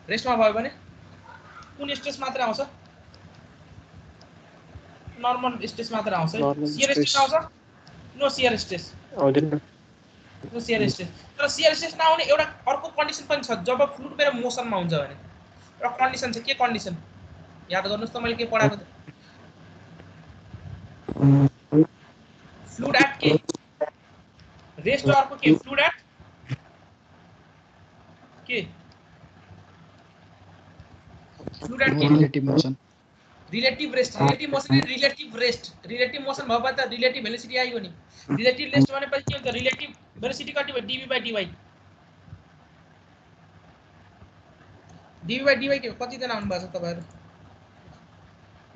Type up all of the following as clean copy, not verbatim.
रेस्टमा भयो भने कुन स्ट्रेस मात्र आउँछ नर्मल स्ट्रेस मात्र आउँछ शियर स्ट्रेस आउँछ नो शियर स्ट्रेस आउँदैन नो शियर स्ट्रेस तर शियर स्ट्रेस नआउने एउटा अर्को कन्डिसन पनि छ जब फ्लुइड मेरो मोसनमा हुन्छ भने एउटा कन्डिसन छ के कन्डिसन याद गर्नुस् त मैले के पढाएको थिएँ फ्लुइड एट के रेस्ट अर्को के फ्लुइड एट के फ्लुइड एट के relative motion relative rest relative motion relative motion भयो भने त रिलेटिभ भेलोसिटी आइयो नि रिलेटिभ रेस्ट भनेपछि के हुन्छ रिलेटिभ भेलोसिटी कति भयो dv/dy dv/dy के कति जना आउनु भएको छ तपाईहरु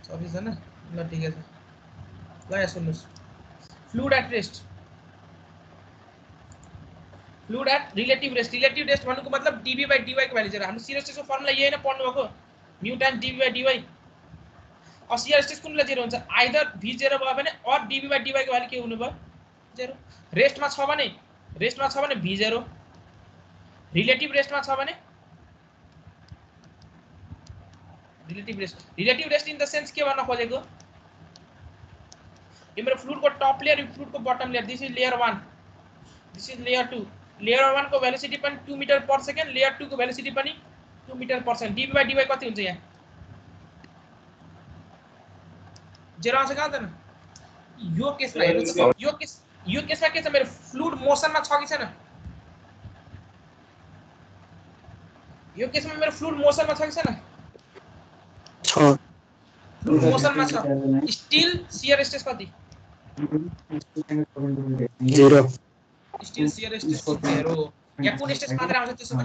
26 जना ल ठिकै छ ल यहाँ सुन्नुस् fluid at rest fluid at relative rest भन्नुको मतलब dv/dy को भ्यालु 0 हाम्रो शियर स्ट्रेसको फर्मुला यही नै पढ्नु भएको म्यु टाइम्स dv/dy और शियर स्ट्रेस कुनले 0 हुन्छ आइदर v0 भयो भने और dv/dy को भ्यालु के हुनु भयो 0 रेस्टमा छ भने v0 रिलेटिभ रेस्टमा छ भने relative rest in the sense के भन्न खोजेको यो मेरो फ्लुइड को टप लेयर यो फ्लुइड को bottom layer this is layer 1 this is layer 2 layer 1 को भेलोसिटी पनि 2 मिटर पर सेकेन्ड लेयर 2 को भेलोसिटी पनि 2 मिटर पर सेकेन्ड dv/dy कति हुन्छ यहाँ 0 आउँछ कहाँ त यो केसमा हेर्नुस् यो केसमा के छ मेरो फ्लुइड मोसनमा छ कि छैन यो केसमा मेरो फ्लुइड मोसनमा छ कि छैन छ फ्लुइड मोसनमा छ स्टिल शियर स्ट्रेस कति 0 स्टिल शियर स्ट्रेस 0 यहाँ कुन स्ट्रेस मात्र आउँछ त्यसमा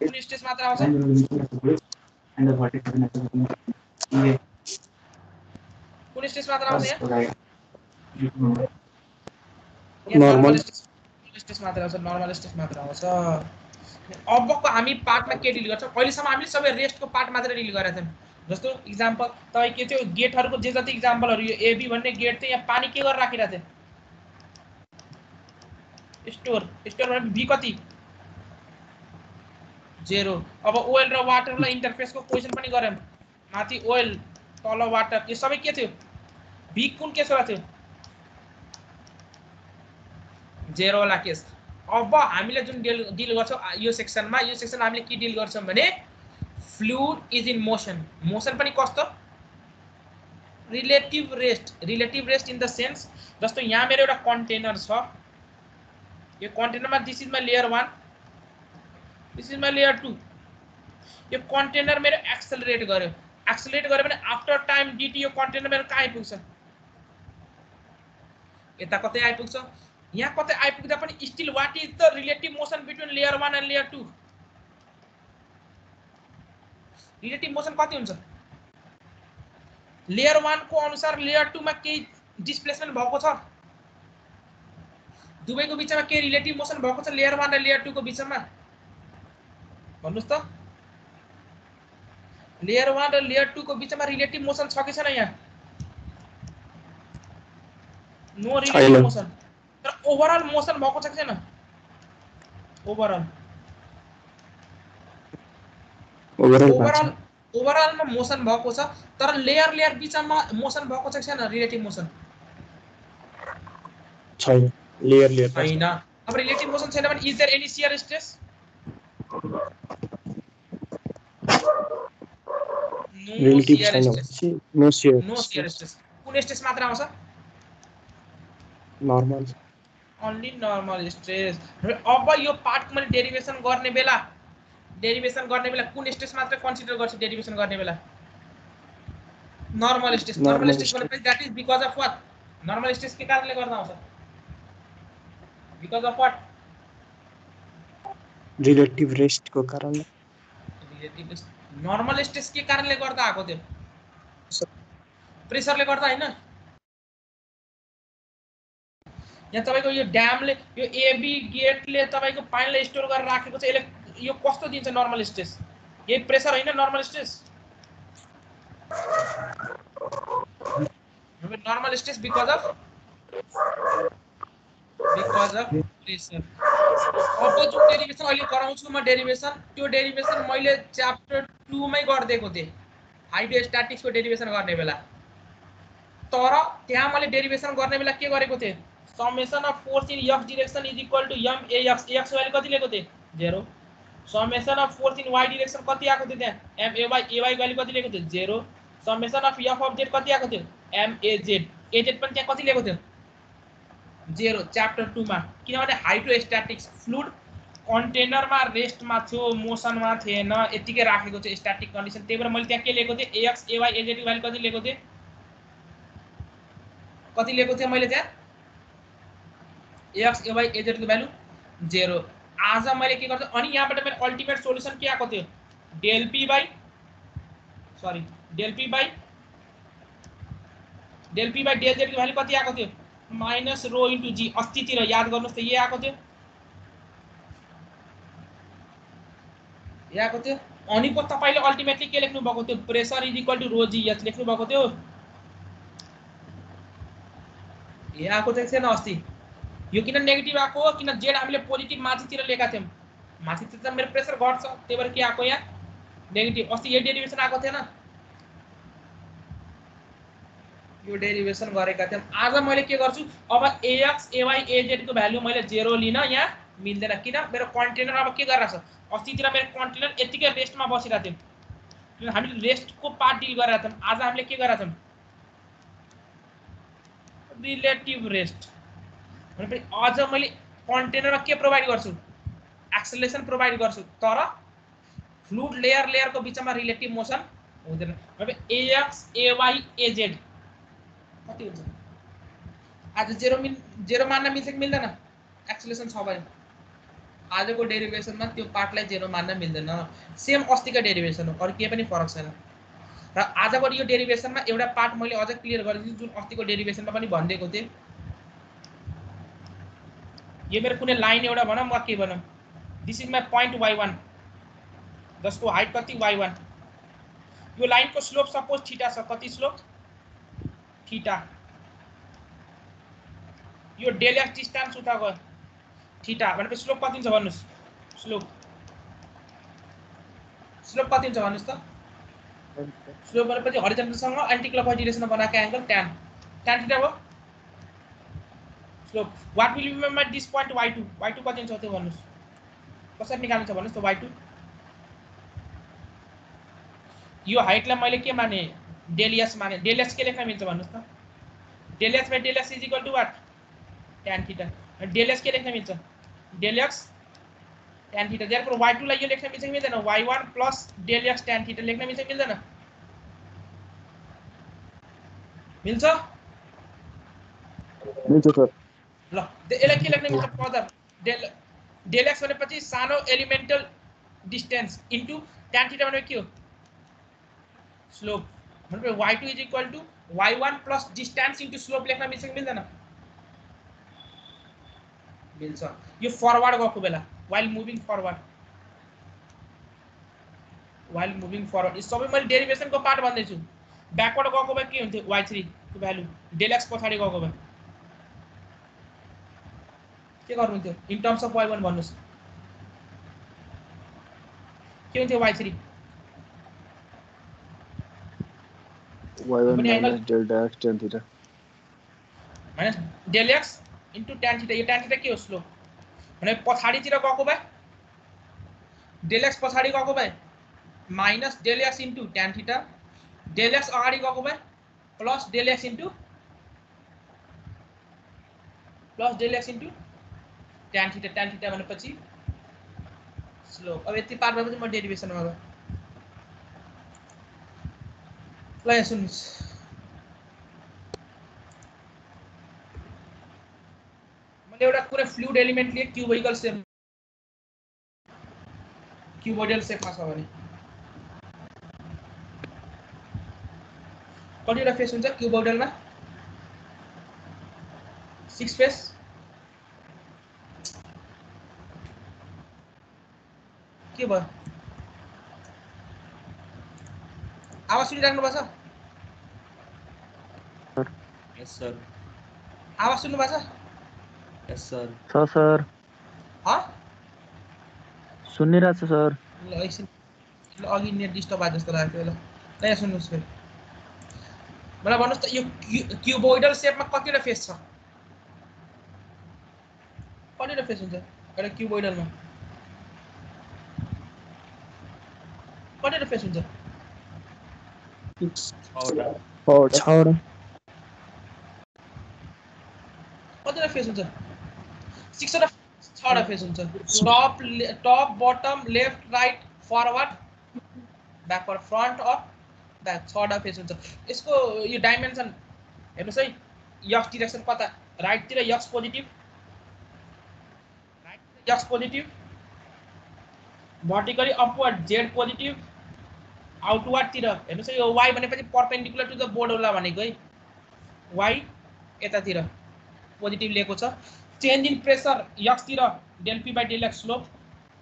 कुन स्ट्रेस मात्र आउँछ कुन स्ट्रेस मात्र आउँछ यहाँ नर्मल स्ट्रेस मात्र आउँछ अबको हामी पार्टमा के डिल गर्छौं अहिलेसम्म हामीले सबै रेस्टको पार्ट मात्र डिल गरेका छौं जस्तो एक्जाम्पल तपाई के थियो गेटहरुको जे जति एक्जाम्पलहरु यो एबी भन्ने गेट थियो यहाँ पानी के गरेर राखिरा थियो स्टोर भने बी कति 0 अब ओइल र वाटरलाई इन्टरफेसको क्वेशन पनि गरौँ माथि ओइल तल वाटर यो सबै के थियो बी कुन केसमा थियो 0 वाला केस अब हामीले जुन डिल गर्छौं यो सेक्सनमा हामीले के डिल गर्छौं भने फ्लुइड इज इन मोसन पनि कस्तो relative rest in the sense जस्तो यहाँ मेरो एउटा कन्टेनर छ यो कन्टेनरमा this is my layer 1 this is my layer 2 यो कन्टेनर मेरो एक्सेलरेट गर्यो भने आफ्टर टाइम dt यो कन्टेनर मेरो कहाँ आइपुग्छ यता कतै आइपुग्छ यहाँ कतै आइपुग्दा पनि still what is the relative motion between layer 1 and layer 2 relative motion कति हुन्छ लेयर 1 को अनुसार लेयर 2 मा के डिस्प्लेसमेन्ट भएको छ दुवैको बीचमा के रिलेटिभ मोसन भएको छ लेयर 1 र लेयर 2 को बीचमा भन्नुस् त लेयर 1 र लेयर 2 को बीचमा रिलेटिभ मोसन छ कि छैन यहाँ नो रिलेटिभ मोसन तर ओभरअल मोसन भएको छ कि छैन ओभरअलमा मोसन भएको छ तर लेयर बीचमा मोसन भएको छ कि छैन रिलेटिभ मोसन छैन लेयर छैन अब रिलेटिभ मोसन छैन भने is there any shear stress no shear stress कुन स्ट्रेस मात्र आउँछ नर्मल ओन्ली नर्मल स्ट्रेस अब यो पार्टको मैले डेरिभेसन गर्ने बेला कुन स्ट्रेस मात्र कन्सिडर गर्छु डेरिभेसन गर्ने बेला नर्मल स्ट्रेस भनेपछि that is because of what normal stress के कारणले गर्दा आउँछ because of what relative rest को कारणले नर्मल स्ट्रेस के कारणले गर्दा आको थियो प्रेसरले गर्दा हैन यहाँ तपाईको यो ड्यामले यो एबी गेटले तपाईको पानीले स्टोर गरेर राखेको छ यसले यो कस्तो दिन्छ नर्मल स्ट्रेस यही प्रेसर हैन normal stress normal stress because of pressure अब जुन डेरिभेसन अहिले गराउँछु म डेरिभेसन, त्यो डेरिभेसन मैले च्याप्टर 2 मै गर्दिएको थिएँ हाइड्रोस्ट्याटिक्सको डेरिभेसन गर्ने बेला। तर त्यहाँ मैले डेरिभेसन गर्ने बेला के गरेको थिएँ, summation of force in x direction is equal to m ax, x value कति लिएको थिएँ 0। Summation of force in y direction कति आएको थियो त्यहाँ m ay, ay भ्यालु कति लिएको थियो 0। Summation of f of z कति आएको थियो m az, az पनि त्यहाँ कति लिएको थियो 0 च्याप्टर 2 मा। किनभने हाइड्रोस्ट्याटिक्स फ्लुइड कन्टेनरमा रेस्टमा थियो, मोसनमा थिएन, यतिकै राखेको थियो स्ट्याटिक कन्डिसन, त्यही भएर मैले त्यहाँ के लिएको थिएँ ax ay az को भ्यालु कति लिएको थिएँ, कति लिएको थिएँ मैले त्यहाँ ax ay az को भ्यालु 0। आज मैले के गर्छु, अनि यहाँबाट मेरो अल्टिमेट सोलुसन के आएको थियो del p by del z को भ्यालु कति आएको थियो माइनस रो इन्टु जी। अस्तितिर याद गर्नुहोस् त यही आएको थियो, यही आएको थियो। अनि को तपाईले अल्टिमेटली के लेख्नु भएको थियो pressure is equal to rho G H लेख्नु भएको थियो, यही आएको थिएन अस्ति। यो किन नेगेटिभ आएको हो, किन जेड हामीले पोजिटिभ माथितिर लेखा थियौं, माथितिर त मेरो प्रेसर घट्छ, त्यही भएर के आएको यहाँ नेगेटिभ। अस्ति यो डेरिभेसन आएको थिएन, यो डेरिभेसन गरेका थियौं। आज मैले के गर्छु, अब ax ay az को भ्यालु मैले 0 लिन यहाँ मिल्दैन, किन मेरो कन्टेनर अब के गरिरहेछ, अस्तितिर मेरो कन्टेनर यतिकै रेस्टमा बसिरहेको थियो, किन हामीले रेस्टको पार्ट डिल गरिरहेका थियौं। आज हामीले के गरिरहेका छौं रिलेटिभ रेस्ट, भनेपछि अझ मैले कन्टेनरमा के प्रोभाइड गर्छु एक्सेलरेसन प्रोभाइड गर्छु, तर फ्लुइड लेयरको बिचमा रिलेटिभ मोसन हुँदैन। भनेपछि ax ay az कति हुन्छ आज 0 मान्न मिल्छ कि मिल्दैन, एक्सेलरेसन छ भने आजको डेरिभेसनमा त्यो पार्टलाई 0 मान्न मिल्दैन। सेम अस्तिको डेरिभेसन हो, अरु केही पनि फरक छैन। र आजको यो डेरिभेसनमा एउटा पार्ट मैले अझ क्लियर गरिदिन्छु, जुन अस्तिको डेरिभेसनमा पनि भनिदिएको थिएँ। यो मेरो कुनै लाइन एउटा भनौं, म के भनौं, this is my point y1 जसको हाइट कति y1। यो लाइनको स्लोप सपोज थीटा छ, कति स्लोप थीटा। यो डेल एक्स डिस्टेन्स उता गयो थीटा, भनेपछि स्लोप कति हुन्छ भन्नुस्, स्लोप कति हुन्छ भन्नुस् त। स्लोप भनेपछि हरिजन्टलसँग एन्टी क्लकवाइज डिरेक्सनमा बनाएको एंगल tan थीटा हो slope. What will be my this point y2 कति हुन्छ त्यो भन्नुस्, कसरी निकाल्नु छ भन्नुस् त y2। यो हाइटलाई मैले के माने डेल s माने, डेल s के लेख्न मिल्छ भन्नुस् त, del s by del s is equal to what tan theta. Del s के लेख्न मिल्छ del x tan theta. Therefore y2 लाई यो लेख्न मिल्छ कि मिल्दैन, y1 plus del x tan theta लेख्न मिल्छ कि मिल्दैन, मिल्छ सर। ल यसलाई के लेख्न मिल्छ फर्दर, डेल x भनेपछि सानो elemental distance into tan theta भनेको के हो स्लोप। भनेपछि y2 is equal to y1 plus distance into slope लेख्न मिल्छ कि मिल्दैन, मिल्छ। यो फरवर्ड गएको बेला while moving forward, यो सबै मैले डेरिभेसनको पार्ट भन्दैछु। ब्याकवर्ड गएको भए के हुन्थ्यो y3 को भ्यालु, डेल x पछाडी गएको भए के गर्नुहुन्थ्यो इन टर्म्स अफ y1 भन्नुस्, के हुन्थ्यो y3 y1 minus delta x tan theta minus del x into tan theta. यो tan थीटा के हो स्लोप, भने पछाडीतिर गएको भए डेल x पछाडी गएको भए minus del x into tan theta, del x अगाडि गएको भए plus del x into tan theta भनेपछि स्लोप। अब यति पार्ट भएपछि म डेरिभेसनमा गएँ। ल यहाँ सुन्नुस्, मैले एउटा कुनै फ्लुइड एलिमेन्ट लिए क्युबोइडल शेपमा छ भने कतिवटा फेस हुन्छ क्युबोइडलमा 6 फेस। के भयो आवाज सुनिराख्नु भएको छ, यस सर, आवाज सुन्नु भएको छ यस सर, सर ह सुनिरहेछ सर। ल एकछिन ल अघि नेट डिस्टर्ब आए जस्तो लाग्यो ल यहाँ सुन्नुहोस् फेरि मलाई भन्नुहोस् त यो क्युबोइडल सेपमा कतिवटा फेस छ कतिवटा फेस हुन्छ एउटा क्युबोइडलमा कतिवटा फेस हुन्छ 6वटा कतिवटा फेस हुन्छ 6वटा 6वटा फेस हुन्छ top bottom left right forward backward front up back 6वटा फेस हुन्छ यसको यो डाइमेन्सन हेर्नुहोस् है यक्स डिरेक्सन कता राइटतिर x positive vertically upward z positive आउटवर्डतिर हेर्नुहोस् है यो वाइ भनेपछि परपेन्डिकुलर टु द बोर्ड होला भनेको है वाइ यतातिर पोजिटिभ लिएको छ चेन्ज इन प्रेसर यक्सतिर del p by del x slope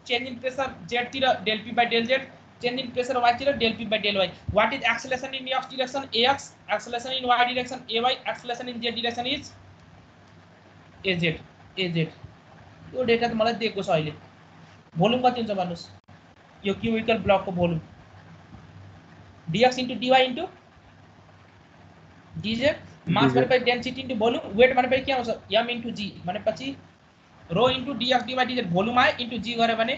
change in pressure जेडतिर del p by del z change in pressure वाइतिर del p by del y what is acceleration in x direction a x acceleration in y direction a y acceleration in z direction is a z यो data त मलाई दिएको छ अहिले volume कति हुन्छ भन्नुहोस् यो क्युबिकल ब्लकको volume dx into dy into dz mass भनेपछि डेन्सिटी इन्टु भोल्युम वेट भनेपछि के आउँछ m into g भनेपछि rho into dx dy dz volume आयो इन्टु g गरे भने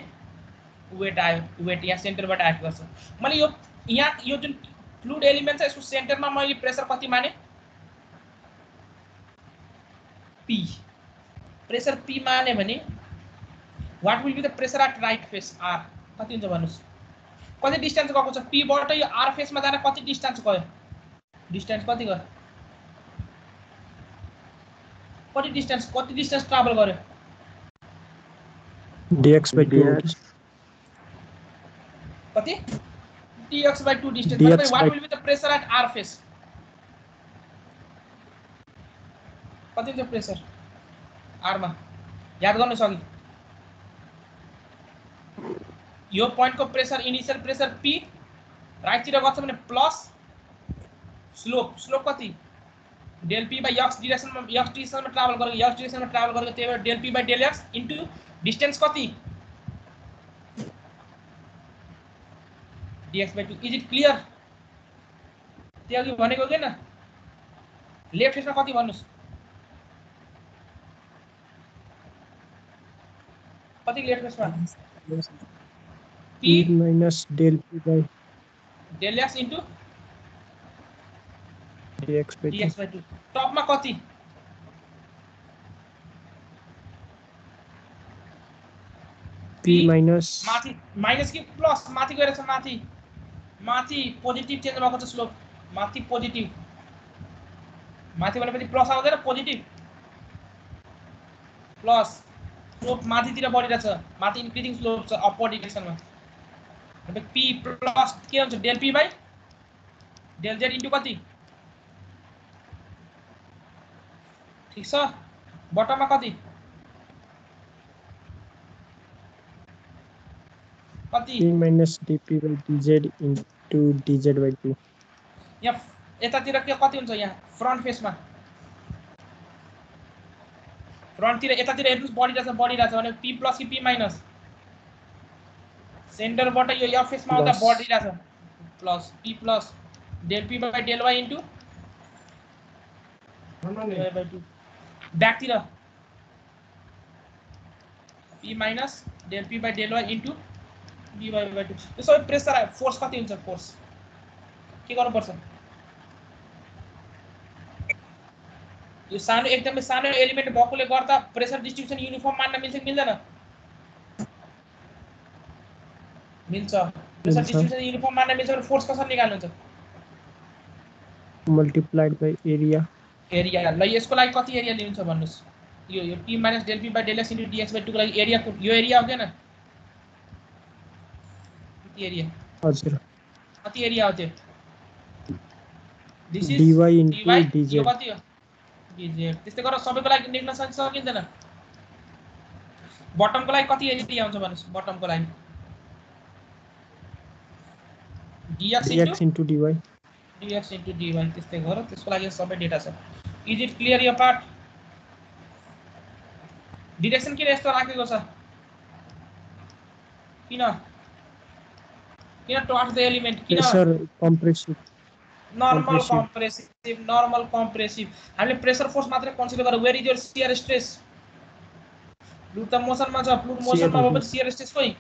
वेट आयो वेट यहाँ सेन्टरबाट आएको गर्छ मैले यहाँ यो जुन फ्लुइड एलिमेन्ट छ यसको सेन्टरमा मैले प्रेसर कति माने p प्रेसर p माने भने what will be the pressure at right face r कति हुन्छ भन्नुस् कति डिस्टेन्स गएको छ p बाट यो r फेसमा जान कति डिस्टेन्स गयो डिस्टेन्स कति गयो कति डिस्टेन्स ट्राभल गर्यो dx/2 कति dx/2 डिस्टेन्स मतलब what will be the pressure at r face कति हुन्छ प्रेसर r मा याद गर्नुस् अघि यो पॉइंट को pressure initial pressure p right तिर गर्छ भने प्लस स्लोप कति डेल p बाइ x डिरेक्सनमा ट्राभल गरेको त्यही भएर del p by del x into distance कति dx/2 इज इट क्लियर त्यो अघि भनेको के न लेफ्ट फेसमा कति भन्नुस् कति लेफ्ट फेसमा p minus del p by del x into dx/2 top मा कति p minus माथि माइनस कि प्लस माथि गएर छ माथि पोजिटिभ चेन्ज भएको छ स्लोप माथि पोजिटिभ माथि भनेपछि प्लस आउँदैन पोजिटिभ प्लस स्लोप माथितिर बढिरहेछ माथि इन्क्रिजिङ स्लोप छ अपवर्ड डिरेक्सनमा p प्लस के हुन्छ del p by del z into कति ठीक छ बटममा कति p minus dp by dz into dz/2 यहाँ यतातिर के कति हुन्छ यहाँ फ्रन्ट फेसमा फ्रन्टतिर यतातिर हेर्नुस् बढिरहेछ भने p प्लस कि p माइनस सेन्टरबाट यो f फेसमा आउँदा बढिरहेछ plus p plus del p by del y into ब्याकतिर p minus del p by del y into dy/2 यो सबै प्रेसर फोर्स कति हुन्छ फोर्स के गर्नुपर्छ यो सानो एकदमै सानो एलिमेन्ट भएकोले गर्दा प्रेसर डिस्ट्रिब्युसन युनिफर्म मान्न मिल्छ कि मिल्दैन मिल्छ प्रेसर डिस्ट्रिब्युसन युनिफर्म मान्न मिल्छ भने फोर्स कसरी निकाल्नुहुन्छ multiplied by area ल यसको लागि कति एरिया लिनुहुन्छ भन्नुस् यो p minus del p by del x into dx/2 को लागि एरिया यो एरिया हो के न कति एरिया हजुर कति एरिया हो त्यो this is dy into dz यो कति हो dz त्यस्तै गरेर सबैको लागि लेख्न सकिँदैन बटमको लागि कति एरिया हुन्छ भन्नुस् बटमको लागि dx into dy त्यस्तै गर त्यसको लागि सबै डेटा छ इज इट क्लियर यो पार्ट डिरेक्सन किन यस्तो राखेको छ किन टच द एलिमेन्ट किन प्रेसर कम्प्रेसिभ नर्मल कम्प्रेसिभ हामीले प्रेसर फोर्स मात्रै कन्सिडर गरेर where is your shear stress fluid त मोसनमा छ फ्लुइड मोसनमा हो पनि शियर स्ट्रेस खोइ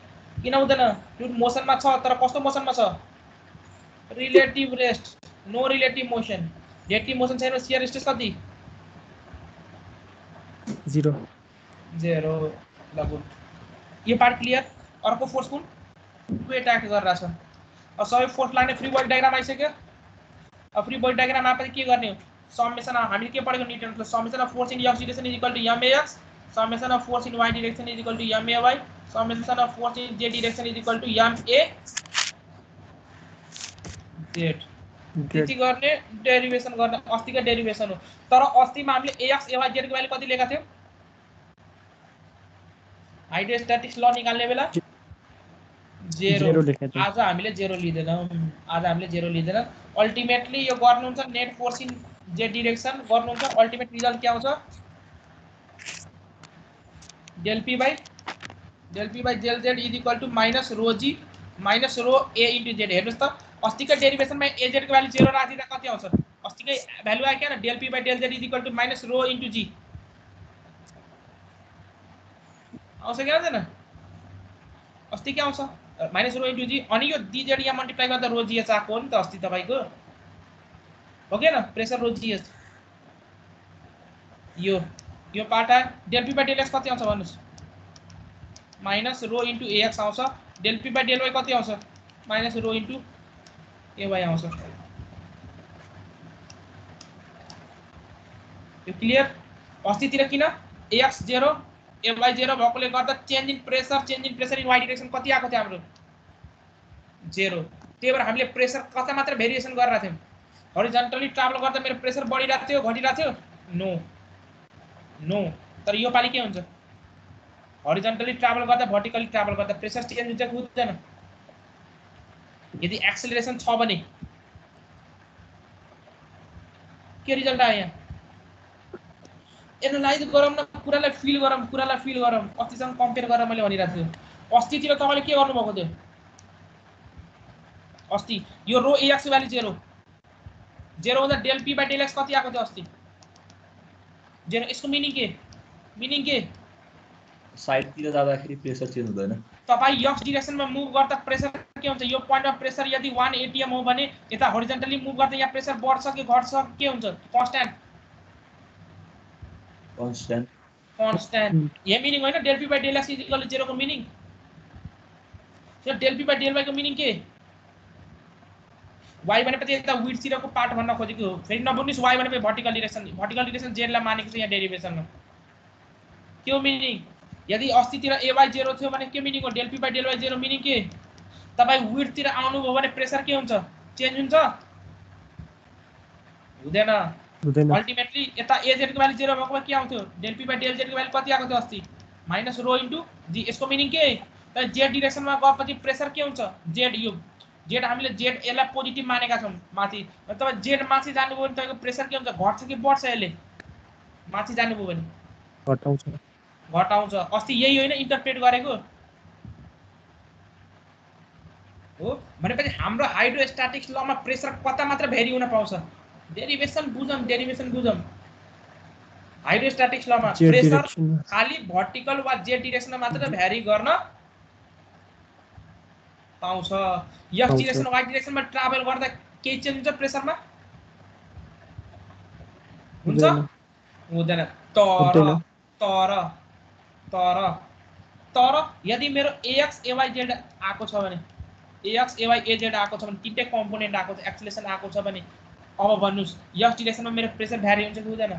किन हुँदैन फ्लुइड मोसनमा छ तर कस्तो मोसनमा छ relative rest no relative motion relative motion छैन शियर स्ट्रेस कति 0 ल गुड यो पार्ट क्लियर अर्को फोर्स कुन को एट्याक गरिरहेछ अब सबै फोर्स लाग्ने फ्री बडी डायग्राम आइसक्यो अब फ्री बडी डायग्राम आएपछि के गर्ने हो समेसन हामीले के पढेको न्युटनको summation of force in x direction is equal to max summation of force in y direction is equal to may summation of force in z direction is equal to ma z त्यति गर्ने derivation गर्ने अस्तिको derivation हो तर asthma हामीले ax ay z को value कति लेखा थियौ हाइड्रोस्ट्याटिक्स ल निकाल्ने बेला 0 लेखेको आज हामीले 0 लिँदैनौं अल्टिमेटली यो गर्नुहुन्छ net force in z direction गर्नुहुन्छ अल्टिमेट रिजल्ट के आउँछ del p by del z is equal to minus rho g minus rho a into z हेर्नुस् त अस्तिको डेरिभेसनमा az को भ्यालु 0 राखिदिँदा कति आउँछ अस्तिकै भ्यालु आयो के न del p by del z is equal to minus rho into g आउँछ कि आउँदैन अस्ति के आउँछ माइनस रो इन्टु जी अनि यो dz यहाँ मल्टिप्लाई गर्दा रो जीएच आएको हो नि त अस्ति तपाईको हो के न प्रेसर रो जीएच यो पार्ट आयो del p by del x कति आउँछ भन्नुस् माइनस रो इन्टु ax आउँछ del p by del y कति आउँछ माइनस रो इन्टु ay आउँछ यो क्लियर अस्तितिर किन ax 0 ay 0 भएकोले गर्दा change in pressure in y direction कति आएको थियो हाम्रो 0 त्यही भएर हामीले प्रेसर कता मात्र भेरिएसन गरिरहेको थियौं हरिजन्टली ट्राभल गर्दा मेरो प्रेसर बढिरहेको थियो घटिरहेको थियो नो तर यो पाली के हुन्छ हरिजन्टली ट्राभल गर्दा भर्टिकली ट्राभल गर्दा प्रेसर चेन्ज हुन्छ कि हुँदैन यदि एक्सेलरेसन छ भने के रिजल्ट आयो यहाँ एनालाइज गरौँ न कुरालाई फिल गरौँ अस्तिसँग कम्पेयर गरेर मैले भनिरहेको छु अस्तितिर तपाईले के गर्नुभएको थियो अस्ति यो रो ax को भ्यालु 0 हुँदा del p by del x कति आएको थियो अस्ति 0 यसको मिनिङ के साइड तिर जाँदाखेरि प्रेसर चेन्ज हुँदैन तपाई x डाइरेक्सनमा मुभ गर्दा प्रेसर के हुन्छ यो पोइन्टमा प्रेसर यदि 1 atm हो भने यता हरिजन्टली मुभ गर्दा यहाँ प्रेसर बढ्छ कि घट्छ के हुन्छ कन्स्ट्यान्ट यो मिनिङ हैन del p by del x = 0 को meaning so del p by del y को मिनिङ के y भनेपछि यता विड्थ तिरको पार्ट भन्न खोजेको हो फेरि नबुझ्नुस् y भनेपछि भर्टिकल डाइरेक्सन z ला मानेको छ यहाँ डेरिभेसनमा के हो मिनिङ यदि अस्तितिर ay 0 थियो भने के मिनिङ हो del p by del y 0 meaning के तपाई विड्थ तिर आउनु भयो भने प्रेसर के हुन्छ चेन्ज हुन्छ हुँदैन अल्टिमेटली यता az को भ्यालु 0 भएकोमा के आउँथ्यो del p by del z को भ्यालु कति आएको थियो अस्ति माइनस रो इन्टु g यसको मिनिङ के त z डाइरेक्सनमा गएपछि प्रेसर के हुन्छ z यो z हामीले z यसलाई पोजिटिभ मानेका छौं माथि तब z माथि जानुभयो भने तपाईको प्रेसर के हुन्छ घट्छ कि बढ्छ यसले माथि जानुभयो भने घटाउँछ अस्ति यही होइन इन्टरप्रेट गरेको हो भनेपछि हाम्रो हाइड्रोस्ट्याटिक्स लमा प्रेसर कता मात्र भेरी हुन पाउँछ डेरिभेसन बुझम हाइड्रोस्ट्याटिक्स लमा प्रेसर खाली भर्टिकल वा z डाइरेक्सनमा मात्र भ्यारी गर्न पाउँछ x डाइरेक्सन y डाइरेक्सनमा ट्राभल गर्दा के चेन्ज हुन्छ प्रेसरमा हुन्छ हुँदैन तर यदि मेरो ax ay z आएको छ भने ax ay az आएको छ भने तीनटै कम्पोनेन्ट आएको छ एक्सेलरेसन आएको छ भने अब भन्नुस् x डाइरेक्सनमा मेरो प्रेसर भ्यारी हुन्छ कि हुँदैन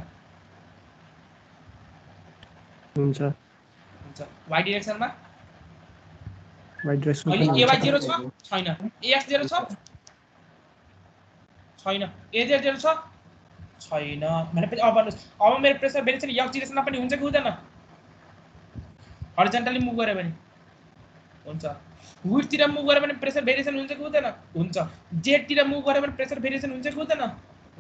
हुन्छ y डाइरेक्सनमा अहिले ay 0 छ छैन ax 0 छ छैन az 0 छ छैन भनेपछि अब भन्नुस् अब मेरो प्रेसर भेरिएसन x डाइरेक्सनमा पनि हुन्छ कि हुँदैन हरिजन्टली मुभ गरे भने हुन्छ विड्थ तिर मुभ गरे भने प्रेसर भेरिएसन हुन्छ कि हुँदैन हुन्छ z तिर मुभ गरे भने प्रेसर भेरिएसन हुन्छ कि हुँदैन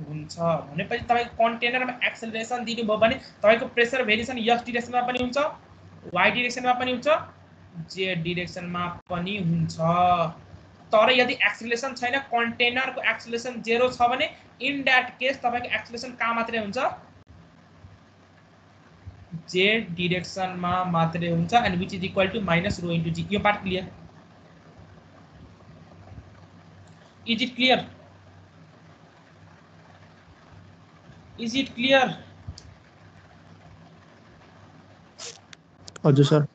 हुन्छ भनेपछि तपाईको कन्टेनरमा एक्सेलरेसन दिनु भयो भने तपाईको प्रेसर भेरिएसन x डाइरेक्सनमा पनि हुन्छ y डाइरेक्सनमा पनि हुन्छ जेड डिरेक्सनमा पनि हुन्छ। तर यदि एक्सेलरेसन छैन, कन्टेनरको एक्सेलरेसन 0 छ भने इन दैट केस तपाईको एक्सेलरेसन कहाँ मात्रै हुन्छ, जेड डिरेक्सनमा मात्रै हुन्छ, and which is equal to minus rho into g. यो part clear? Is it clear? Is it clear? हजुर सर।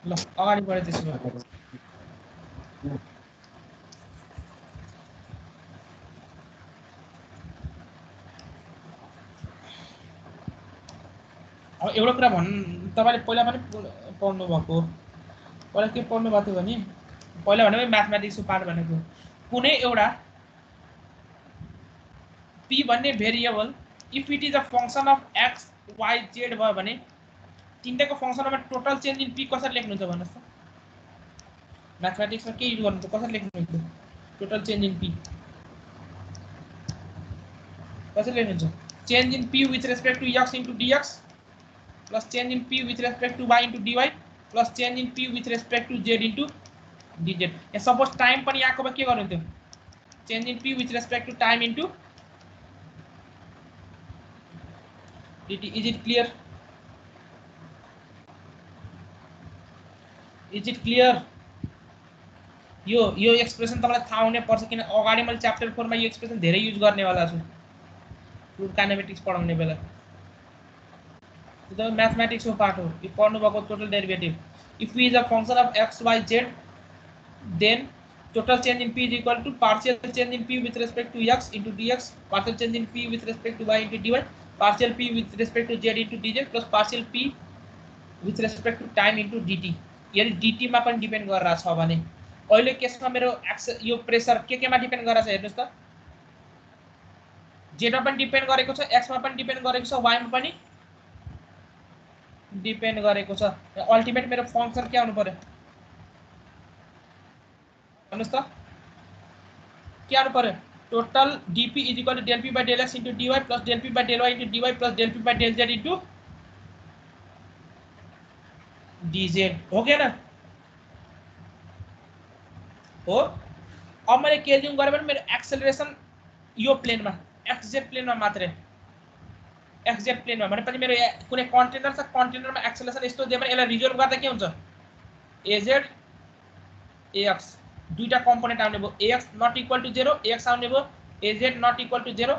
ल अगाडि बढे त्यसो भए। अब एउटा कुरा तपाईले पहिला पनि पढ्नु भएको, पहिला के पढ्नु भएको थियो भने, पहिला भनेको म्याथमेटिक्सको पार्ट भनेको कुनै एउटा p भन्ने variable if it is a function of x y z भयो भने तीनटैको फंक्सनमा टोटल चेन्ज इन p कसरी लेख्नुहुन्छ भन्नुस् त? म्याथमेटिक्समा के युज गर्नुहुन्छ, कसरी लेख्नुहुन्छ टोटल चेन्ज इन p? कसरी लेख्नुहुन्छ? Change in p with respect to x into dx plus change in p with respect to y into dy plus change in p with respect to z into dz. Suppose time पनि यहाँको के गर्नु थियो, change in p with respect to time into dt. is it clear? is it clear? यो expression तपाईलाई थाहा हुनै पर्छ, किन अगाडि मैले च्याप्टर 4 मा यो एक्सप्रेसन धेरै युज गर्ने वाला छु फ्लुइड काइनेमेटिक्स पढाउने बेला। The mathematics of part you पढ्नु भएको total derivative. If p is a function of x, y, z, then total change in p is equal to partial change in p with respect to x into dx, partial change in p with respect to y into dy, partial p with respect to z into dz plus partial p with respect to time into dt. यदि dt मा पनि depend गरेर छ भने अहिले केसमा मेरो यो प्रेसर के मा डिपेन्ड गरेर छ हेर्नुस् त, z मा पनि डिपेन्ड गरेको छ, x मा पनि डिपेन्ड गरेको छ, y मा पनि डिपेन्ड गरेको छ। अल्टिमेट मेरो फंक्शन के आउनु पर्यो भन्नुस् त, के आउनु पर्यो? Total dp is equal to del p by del x into dy plus del p by del y into dy plus del p by del z into dz। हो के न? हो। अब मैले के ज्युम गरे भने मेरो एक्सेलरेसन यो प्लेनमा xz प्लेनमा मात्रै, xz प्लेनमा भनेपछि मेरो कुनै कन्टेनर छ, कन्टेनरमा एक्सेलरेसन यस्तो दिए भने यसलाई रिजल्भ गर्दा के हुन्छ, az ax दुईटा कम्पोनेन्ट आउने भयो, ax not equal to 0 ax आउने भयो, az नट इक्वल टु 0।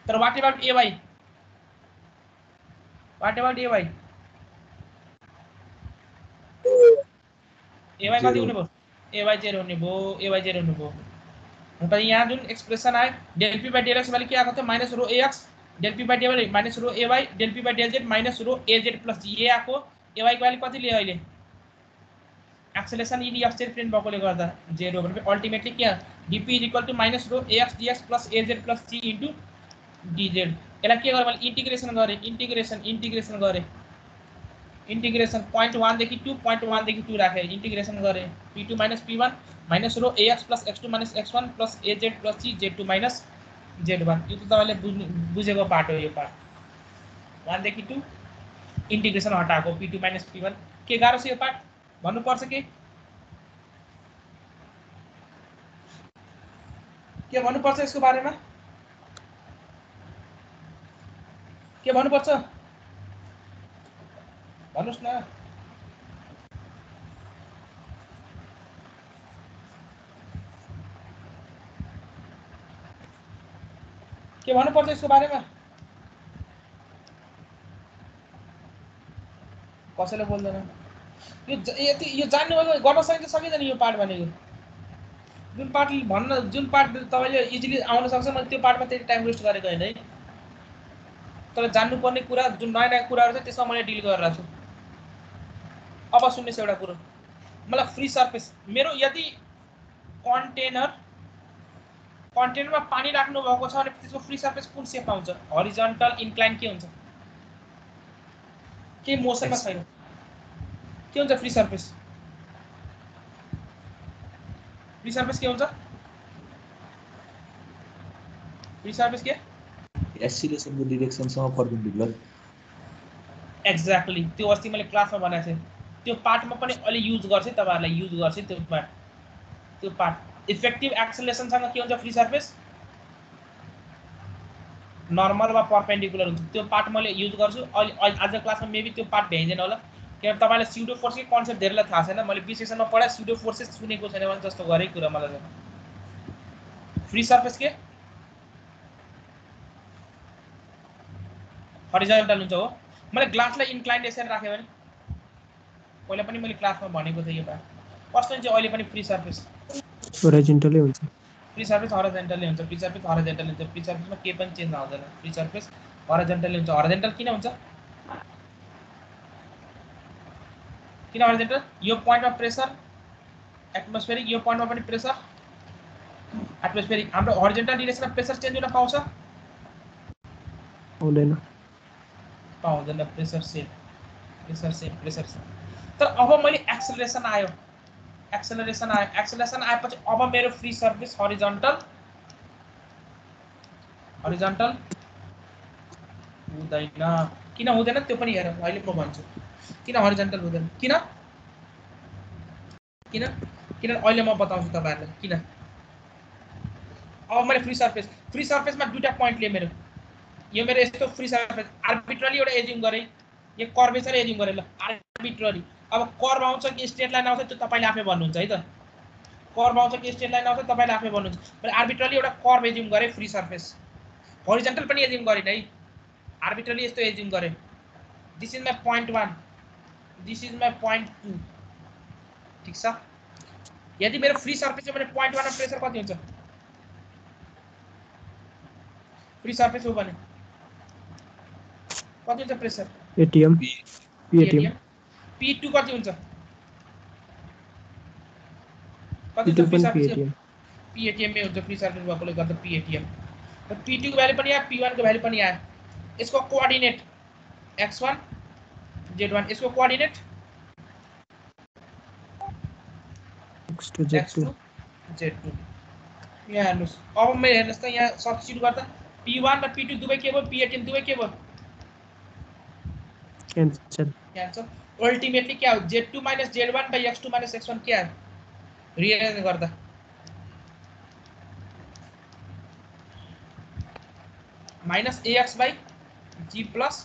तर what about ay? What about ay? ay कति हुने भयो? ay 0 हुने भयो, ay 0 हुने भयो। भनेपछि यहाँ जुन एक्सप्रेसन आयो del p by del x वाले के आएको थियो, minus rho ax del p by del y minus rho ay del p by del z minus rho az plus g आएको। ay को भ्यालु कति लियो अहिले? Acceleration in x z plane भएकोले गर्दा 0 भनेपछि अल्टिमेटली के dp is equal to minus rho ax dx plus az plus g into dz। यसलाई के गरे मैले इन्टिग्रेसन गरे, इन्टिग्रेसन गरे, इंटीग्रेशन 0.1 देखि 2 0.1 देखि 2 राखे, इंटीग्रेशन गरे p2 minus p1 minus rho ax plus x2 minus x1 plus az plus c z2 minus z1। यो त तपाईले बुझेको पार्ट हो। यो पार्ट 1 देखि 2 इंटीग्रेशन हटाएको p2 माइनस p1। के गाह्रो छ यो पार्ट भन्नु पर्छ के भन्नु पर्छ यसको बारेमा? के भन्नु पर्छ भन्नुस् न। के भन्नु पर्छ यसको बारेमा? कसैले बोल्दैन। यो जान्नु भएको गर्न सकिन्छ सकिँदैन यो पार्ट भनेको? जुन पार्ट भन्न जुन पार्ट तपाईले इजिली आउन सक्छ, मैले त्यो पार्टमा त्यति टाइम वेस्ट गरेको हैन है। तर जान्नु पर्ने कुरा जुन नयाँ नयाँ कुराहरु छ त्यसमा मैले डिल गरिरहेको छु। अब सुन्नुस् एउटा कुरा, मलाई फ्री सरफेस मेरो यदि कन्टेनरमा पानी राख्नु भएको छ भने त्यसको फ्री सरफेस कुन शेपमा हुन्छ? हरिजन्टल इन्क्लाइन के हुन्छ? के मोसनमा छैन के हुन्छ फ्री सरफेस? फ्री सरफेस के हुन्छ? फ्री सरफेस के एक्सिलेरेसनको डाइरेक्सनसँग परपेन्डिकुलर। एक्ज्याक्टली त्यो अस्ति मैले क्लासमा भनेको थिएँ। त्यो पार्टमा पनि अलि युज गर्छ तपाईहरुलाई युज गर्छ त्यो पार्ट इफेक्टिभ एक्सेलरेसन सँग के हुन्छ फ्री सर्फेस नर्मल वा परपेन्डिकुलर हुन्छ त्यो पार्ट मैले युज गर्छु आज क्लासमा मेबी त्यो पार्ट भ्याइदैन होला किनभने तपाईलाई स्युडो फोर्स के कन्सेप्ट धेरैलाई थाहा छैन मैले विशेषणमा पढाए स्युडो फोर्सेस सुनेको छैन भने जस्तो गरे कुरा मलाई फ्री सर्फेस के हरिजन्टल हुन्छ हो मैले ग्लासलाई इन्क्लाइन्ड यसरी राखे भने पहिला पनि मैले क्लासमा भनेको थिएँ यो बात कस्तो हुन्छ अहिले पनि फ्री सर्फेस हरिजन्टलै हुन्छ फ्री सर्फेस हरिजन्टली हुन्छ फ्री सर्फेस हरिजन्टली हुन्छ फ्री सर्फेसमा के पनि चेन्ज आउँदैन फ्री सर्फेस हरिजन्टली हुन्छ हरिजन्टल किन हुन्छ किन हरिजन्टल यो पोइन्टमा प्रेसर एटमोस्फेरिक यो पोइन्टमा पनि प्रेसर एटमोस्फेरिक हाम्रो हरिजन्टल डिरेक्सनमा प्रेसर चेन्ज हुन पाउँछ आउँदैन पाउँदैन प्रेसर सेम तर अब मैले एक्सेलरेसन आयो एक्सेलरेसन आएपछि अब मेरो फ्री सर्फेस हरिजन्टल हुँदैन किन हुँदैन त्यो पनि हेर अहिले म भन्छु किन हरिजन्टल हुँदैन किन अहिले म बताउँछु तपाईहरुलाई किन अब मैले फ्री सर्फेसमा दुईटा पोइन्ट लिए मेरो यो मेरो यस्तो फ्री सर्फेस आर्बिट्रली एउटा एज्युम गरे यो कर्वेचर एज्युम गरे ल आर्बिट्रली अब कर्व आउँछ कि स्ट्रेट लाइन आउँछ त्यो तपाईले आफै भन्नुहुन्छ है त कर्व आउँछ कि स्ट्रेट लाइन आउँछ तपाईले आफै भन्नुहुन्छ मैले आर्बिट्रली एउटा कर्व एज्युम गरे फ्री सर्फेस हरिजन्टल पनि एज्युम गरेन है आर्बिट्रली यस्तो एज्युम गरे this is my point 1 this is my point 2 ठीक छ यदि मेरो फ्री सर्फेस हो भने पोइन्ट 1 मा प्रेसर कति हुन्छ फ्री सर्फेस हो भने कति हुन्छ प्रेसर एटीएम P2 कति हुन्छ कति P2 हुन्छ फ्री पनि सर्फेस PATM PATM मै हुन्छ फ्री सर्फेस भएकोले गर्दा PATM र P2 को भ्यालु पनि आयो P1 को भ्यालु पनि आयो यसको कोअर्डिनेट x1 z1 यसको कोअर्डिनेट x2 z2 यहाँ हेर्नुस् अब म हेर्नुस् त यहाँ सब्स्टिट्युट गर्दा P1 र P2 दुवै के भयो PATM दुवै के भयो कैंसल अल्टिमेटली क्या हो z2 - z1 by x2 - x1 क्या है रिअरेंज गर्दा minus ax by g plus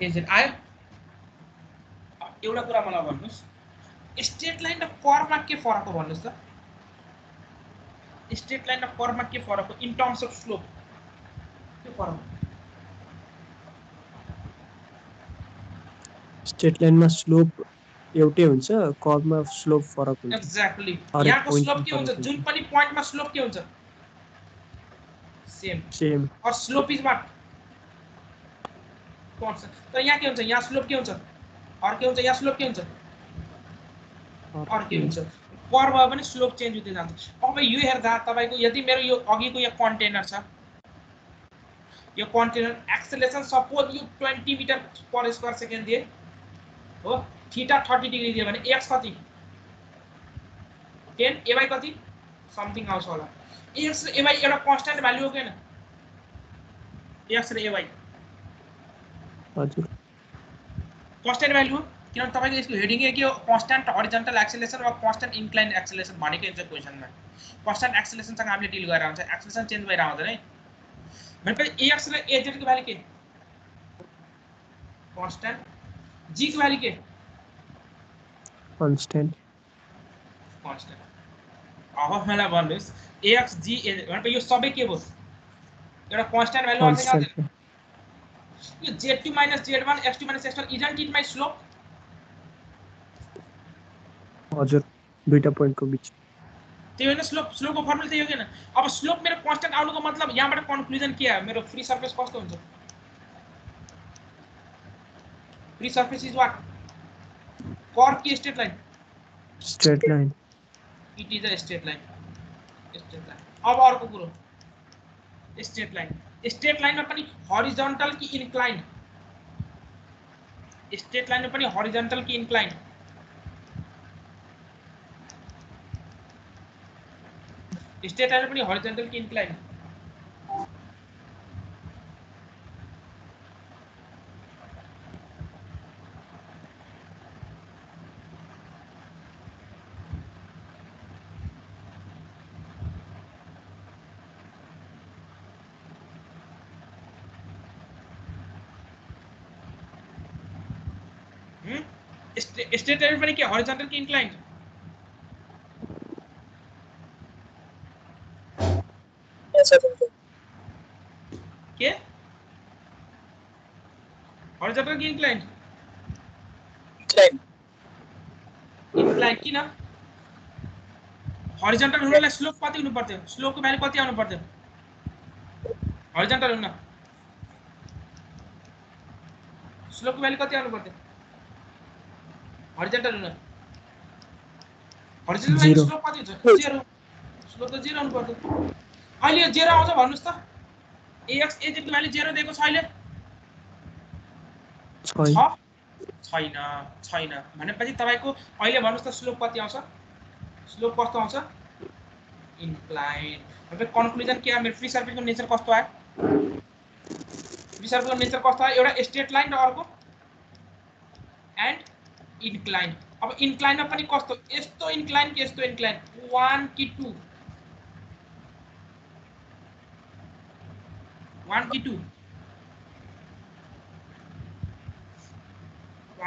az आयो एउटा कुरा मलाई भन्नुस् स्ट्रेट लाइन र कर्वमा के फरक हो भन्नुस् त स्ट्रेट लाइन र कर्वमा के फरक हो इन टर्म्स अफ स्लोप के फरक स्ट्रेट लाइनमा स्लोप एउटै हुन्छ कर्वमा स्लोप फरक हुन्छ एक्ज्याक्टली यहाँको स्लोप के हुन्छ जुन पनि पोइन्टमा स्लोप के हुन्छ सेम और स्लोप इज व्हाट कांस्टेंट तर यहाँ के हुन्छ यहाँ स्लोप के हुन्छ और के हुन्छ यहाँ स्लोप के हुन्छ और के हुन्छ कर्व भयो भने स्लोप चेन्ज हुँदै जान्छ अब यो हेर्दा तपाईको यदि मेरो यो अघिको यो कन्टेनर छ यो कन्टेनर एक्सेलरेसन सपोज यो 20 मिटर पर स्क्वायर सेकेन्ड दिए हो थीटा 30 डिग्री दियो भने x कति 10 ay कति समथिङ आउँछ होला x र ay एउटा कन्स्टन्ट भ्यालु हो किन x र ay हजुर कन्स्टन्ट भ्यालु हो किनभने तपाईको यसको हेडिङ के हो कन्स्टन्ट हरिजन्टल एक्सेलरेसन वा कन्स्टन्ट इन्क्लाइन्ड एक्सेलरेसन भनेकै हुन्छ क्वेशनमा कन्स्टन्ट एक्सेलरेसन सँग हामीले डिल गरेर हुन्छ एक्सेलरेसन चेन्ज भएर आउँदैन है भनेपछि ax र az को भ्यालु के कन्स्टन्ट g को भ्यालु के कांस्टेंट अब मलाई भन्नुस् ax g भनेपछि यो सबै के भयो एउटा कन्स्टन्ट भ्यालु आउँछ के यो z2 - z1 x2 - x1 isn't it my slope हजुर दुईटा पोइन्टको बीच त्यही होइन स्लोपको फर्मुला त्यही हो किन अब स्लोप मेरो कन्स्टन्ट आउनुको मतलब यहाँबाट कन्क्लुजन के आयो मेरो फ्री सर्फेस कस्तो हुन्छ free surface is what curve की straight line it is a straight line अब अर्को कुरो स्ट्रेट लाइनमा पनि हरिजन्टल कि इन्क्लाइन स्ट्रेट लाइनमा पनि हरिजन्टल कि इन्क्लाइन स्ट्रेट लाइनमा पनि हरिजन्टल कि इन्क्लाइन स्ट्रेट लाइन पनि के हरिजन्टल कि इन्क्लाइन्ड के हरिजन्टल कि इन्क्लाइन्ड इन्क्लाइन्ड किन हरिजन्टल हुनलाई स्लोप कति हुनु पर्थ्यो स्लोपको भ्यालु कति आउनु पर्थ्यो हरिजन्टल हुन स्लोपको भ्यालु कति आउनु पर्थ्यो हरिजन्टल हुन हरिजन्टल लाइन स्लोप कति हुन्छ 0 स्लोप त 0 हुनु पर्थ्यो अहिले यो 0 आउँछ भन्नुस् त ax az को भ्यालु 0 दिएको छ अहिले छैन भनेपछि तपाईको अहिले भन्नुस् त स्लोप कति आउँछ स्लोप कस्तो आउँछ इन्क्लाइन अब कन्क्लुजन के मेरो फ्री सर्फेसको नेचर कस्तो आयो फ्री सर्फेसको नेचर कस्तो आयो एउटा स्ट्रेट लाइन र अर्को एन्ड इन्क्लाइन अब इन्क्लाइनमा पनि कस्तो यस्तो इन्क्लाइन कि यस्तो इन्क्लाइन 1 कि 2 1 कि 2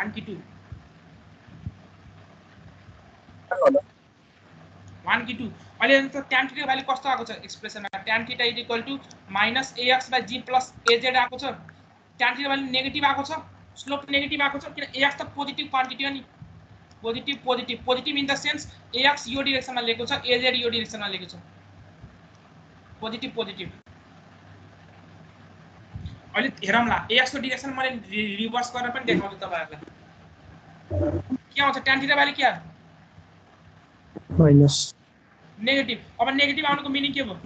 1 कि 2 1 कि 2 अहिले त tan थीटा भ्यालु कस्तो आको छ एक्सप्रेसनमा tan थीटा = -ax/g + az आको छ tan थीटा भ्यालु नेगेटिभ आको छ स्लोप नेगेटिभ आको छ किन ax त पोजिटिभ क्वान्टिटी हो नि positive in the sense ax यो डाइरेक्सनमा लिएको छ az यो डाइरेक्सनमा लिएको छ पोजिटिभ अहिले हेरौँला ax को डाइरेक्सन मैले रिभर्स गरेर पनि देखाउँछु तपाईहरुलाई के आउँछ tan थीटा भ्यालु के आयो माइनस नेगेटिभ अब नेगेटिभ आउनुको मिनिङ के भयो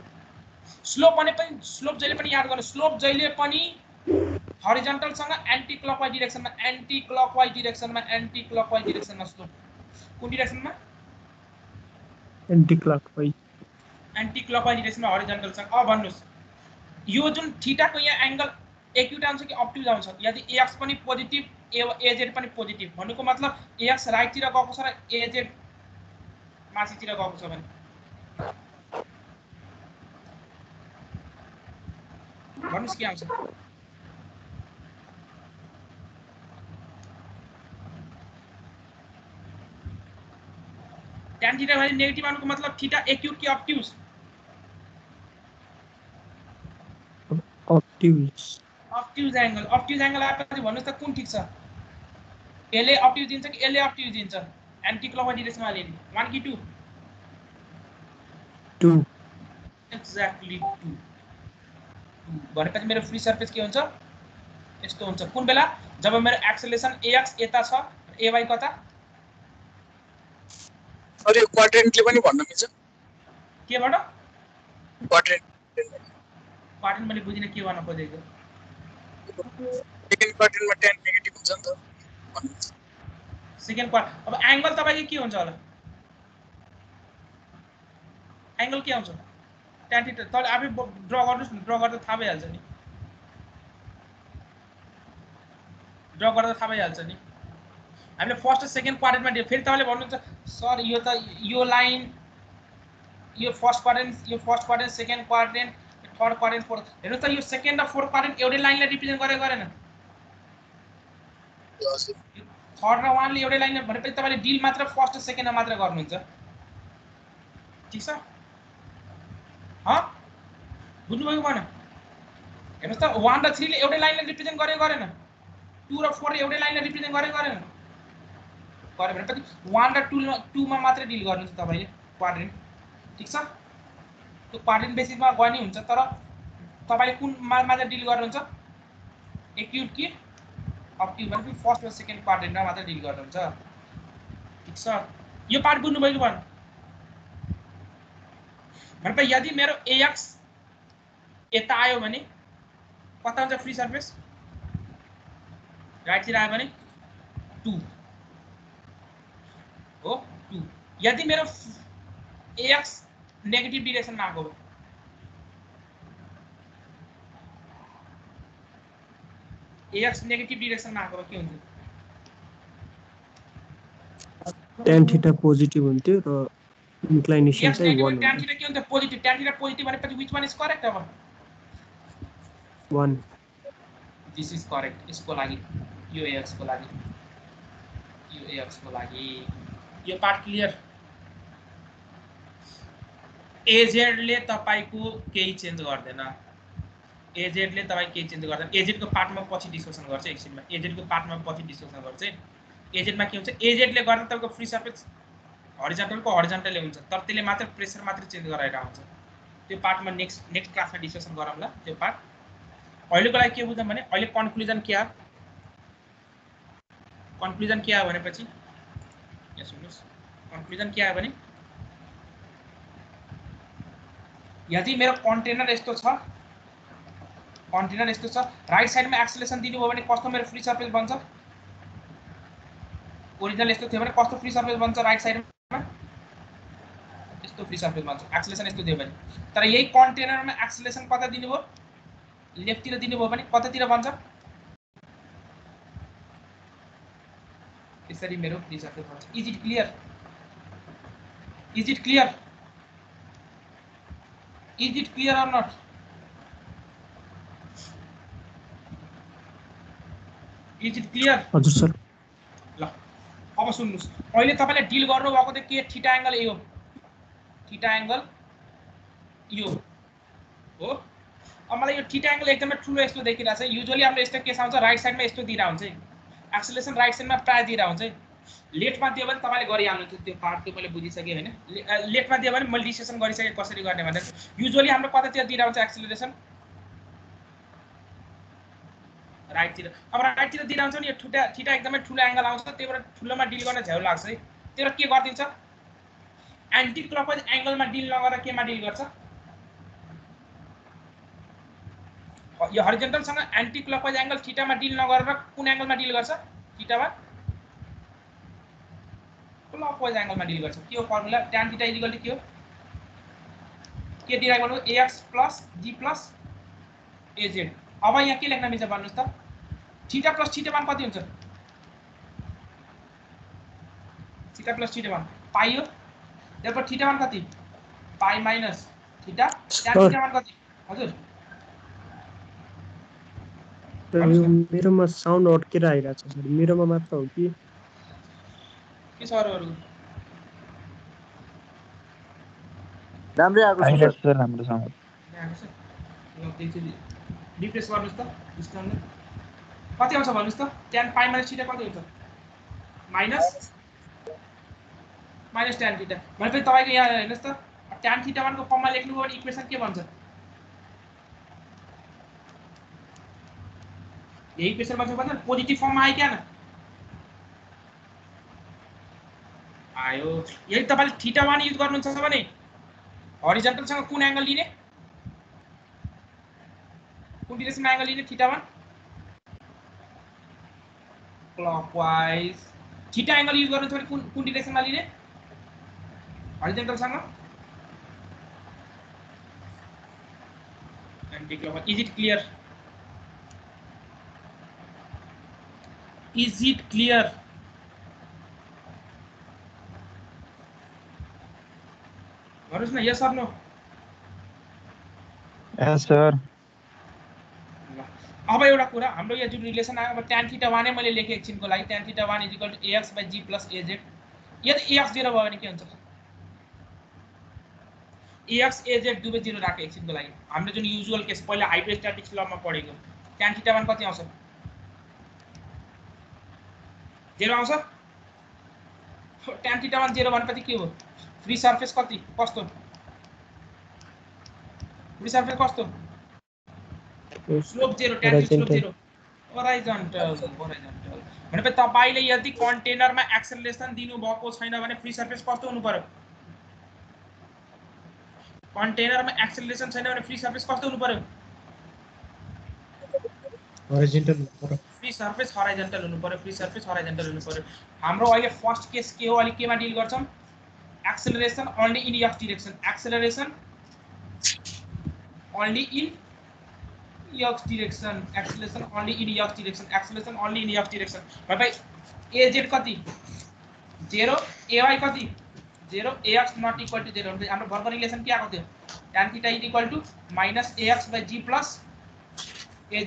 स्लोप भने पनि स्लोप जहिले पनि याद गर्नु स्लोप जहिले पनि हरिजन्टल सँग एन्टी क्लकवाइज डाइरेक्सनमा स्लोप कुन डाइरेक्सनमा एन्टी क्लकवाइज डाइरेक्सनमा हरिजन्टल सँग अब भन्नुस् यो जुन थीटा को यहाँ एंगल एक्युट आउँछ कि अब्ट्युज आउँछ यदि ax पनि पोजिटिभ az पनि पोजिटिभ भन्नुको मतलब ax राइट तिर गएको छ र az माथि तिर गएको छ भने भन्नुस् के आउँछ tan थीटा भ्यालु नेगेटिभ आउनुको मतलब थीटा एक्युट कि अब्ट्युज अब्ट्युज एंगल आएपछि भन्नुस् त कुन ठीक छ एले अब्ट्युज दिन्छ कि एले अब्ट्युज दिन्छ एन्टी क्लकवाइज डाइरेक्सनमा लिने 1 कि 2 एक्ज्याक्टली 2 भनेपछि मेरो फ्री सर्फेस के हुन्छ यस्तो हुन्छ कुन बेला जब मेरो एक्सेलरेसन ax यता छ ay कता अरे क्वाड्रेन्टले पनि भन्न मिल्छ केबाट क्वाड्रेन्ट मैले बुझिन के भन्न खोजेको सेकेन्ड क्वाड्रेन्टमा tan नेगेटिभ हुन्छ नि त सेकेन्ड क्वाड्रेन्ट अब एंगल तपाईको के हुन्छ होला एंगल के आउँछ tan थीटा तले आफै ड्रा गर्नुस् न ड्रा गर्दा थाहा भइहाल्छ नि हामीले फर्स्ट र सेकेन्ड क्वाड्रेन्टमा दियो फेरि तपाईले भन्नुहुन्छ सर यो त यो लाइन यो first quadrant second quadrant third quadrant fourth हेर्नु त यो सेकेन्ड र फोर्थ क्वाड्रेन्ट एउटै लाइनलाई रिप्रेजेन्ट गरेन थर्ड र वानले एउटै लाइन भनेपछि तपाईले डिल मात्र फर्स्ट र सेकेन्डमा मात्र गर्नुहुन्छ ठीक छ बुझ्नुभयो भएन हेर्नुस् त 1 र 3 ले एउटै लाइनलाई रिप्रेजेन्ट गरेन 2 र 4 एउटै लाइनलाई रिप्रेजेन्ट गरेन भनेपछि 1 र 2 मा मात्र डिल गर्नुहुन्छ तपाईले क्वाड्रेन्ट ठीक छ त्यो क्वाड्रेन्ट बेसिसमा गर्ने हुन्छ तर तपाईले कुन मात्र डिल गर्नुहुन्छ एक्युट कि अब्ट्युज भनेपछि फर्स्ट र सेकेन्ड क्वाड्रेन्टमा मात्र डिल गर्नुहुन्छ ठीक छ यो पार्ट बुझ्नुभयो भन भनेपछि यदि मेरो ax यता आयो भने कता हुन्छ फ्री सर्फेस राइट तिर आयो भने 2 हो 2 यदि मेरो ax नेगेटिभ डाइरेक्सनमा आएको ax नेगेटिभ डाइरेक्सनमा आएको के हुन्छ tan थीटा पोजिटिभ हुन्थ्यो र इन्क्लाइनेसन चाहिँ 1 tan थीटा के हुन्छ पोजिटिभ tan थीटा पोजिटिभ भनेपछि which one is correct अब 1 दिस इज करेक्ट यसको लागि यो ax को लागि यो ax को लागि यो पार्ट क्लियर az ले तपाईको केही चेन्ज गर्दैन az ले तपाई केही चेन्ज गर्दैन az को पार्टमा पछि डिस्कसन गर्छ एकछिनमा az को पार्टमा पछि डिस्कसन गर्छ az मा के हुन्छ az ले गर्दा तपाईको फ्री सर्फेस हरिजन्टल को हरिजन्टलले हुन्छ तर त्यसले मात्र प्रेसर मात्र चेन्ज गराएर आउँछ त्यो पार्टमा नेक्स्ट क्लासमा डिस्कसन गरौँला त्यो पार्ट अहिलेको लागि के बुझ्यौं भने अहिले कन्क्लुजन के हो भनेपछि यहाँ सुन्नुस् कन्क्लुजन के आयो भने यदि मेरो कन्टेनर यस्तो छ राइट साइडमा एक्सेलरेसन दिनुभयो भने कस्तो मेरो फ्री सर्फेस बन्छ ओरिजिनल यस्तो थियो भने कस्तो फ्री सर्फेस बन्छ राइट साइडमा यस्तो फ्री सर्फेस बन्छ एक्सेलरेसन यस्तो दियो भने तर यही कन्टेनरमा एक्सेलरेसन कता दिनुभयो लेफ्टतिर दिनुभयो भने कतातिर बन्छ यसरी मेरो फ्री सर्फेस बन्छ is it clear or not is it clear हजुर सर ल अब सुन्नुस् अहिले तपाईले डिल गर्नु भएको त के थीटा एंगल यो हो अब मलाई यो थीटा एंगल एकदमै ठुलो यस्तो देखिरा छ युजुअली हाम्रो यस्तो केस आउँछ राइट साइडमा यस्तो दिरा हुन्छ एक्सेलरेसन राइट साइडमा प्राय दिरा हुन्छ लेफ्टमा दियो भने तपाईले गरिहाल्नु त्यो पार्ट त्यो मैले बुझिसके हैन लेफ्टमा दियो भने मैले डिस्कसन गरिसके कसरी गर्ने भनेर युजुअली हाम्रो कतातिर दिरा हुन्छ एक्सेलरेसन राइटतिर अब राइटतिर दिरा हुन्छ नि यो थीटा एकदमै ठुलो एंगल आउँछ त्यही भएर ठुलोमा डिल गर्न झ्याउ लाग्छ है त्यही भएर के गर्दिन्छ एन्टी क्लकवाइज एंगलमा डिल नगरेर केमा डिल गर्छ यो हरिजन्टल सँग एन्टी क्लकवाइज एंगल थीटामा डिल नगरेर कुन एंगलमा डिल गर्छ थीटामा क्लकवाइज एंगलमा डिल गर्छ के हो formula tan theta equal to के हो के डिराइभ गर्नु ax + g + az अब यहाँ के लेख्न मिल्छ भन्नुस् त थीटा + थीटा1 कति हुन्छ थीटा + थीटा1 पाइ हो त्यसपछि थीटा1 कति पाइ माइनस थीटा tan थीटा1 कति हजुर मेरोमा साउन्ड अड्केर आइरहेछ सर मेरोमा मात्र हो कि के सरहरु राम्रै आएको छ सर राम्रो साउन्ड रिप्लेस गर्नुस् त स्क्रिनले कति आउँछ भन्नुस् त tan पाइ माइनस थीटा कति हुन्छ माइनस tan थीटा भनेपछि तपाईको यहाँ हेर्नुस् त tan थीटा1 को फर्ममा लेख्नु भने इक्वेसन के भन्छ यही इक्वेसन भन्छ भने पोजिटिभ फर्ममा आयो क्या न आयो यदि तपाईले थीटा1 युज गर्नुहुन्छ भने हरिजन्टल सँग कुन एंगल लिने कुन डिरेक्सनमा एंगल लिने थीटा1 क्लकवाइज थीटा एंगल युज गर्नुहुन्छ भने कुन डिरेक्सनमा लिने हरिजन्टल सँग anti clockwise is it clear भन्नुस् न yes or no yes sir अब एउटा कुरा हाम्रो यो जुन रिलेसन आयो अब tan थीटा1 नै मैले लेखे एकछिनको लागि tan थीटा1 = ax / g + az यदि ax 0 भयो भने के हुन्छ ax az दुवै 0 राखे एकछिनको लागि हामीले जुन युजुअल केस पहिला हाइड्रोस्ट्याटिक्स लमा पढेको tan थीटा1 कति आउँछ 0 आउँछ tan थीटा1 0 भनेपछि के हो फ्री सर्फेस कति कस्तो फ्री सर्फेस कस्तो स्लोप 0 tan स्लोप 0 होराइजन्टल भनेपछि तपाईले यदि कन्टेनरमा एक्सेलरेसन दिनु भएको छैन भने फ्री सर्फेस कस्तो हुनु पर्यो कन्टेनरमा एक्सेलरेसन छैन भने फ्री सर्फेस कस्तो हुनु पर्यो हरिजन्टल हुनु पर्यो फ्री सर्फेस हराइजन्टल हुनु पर्यो हाम्रो अहिले फर्स्ट केस के हो अहिले केमा डिल गर्छौं acceleration only in x direction acceleration only in x direction acceleration only in x direction भाइ az कति 0 ay कति 0 ax not equal to 0 हाम्रो भर्खर रिलेसन के आको थियो tan theta = -ax / g + az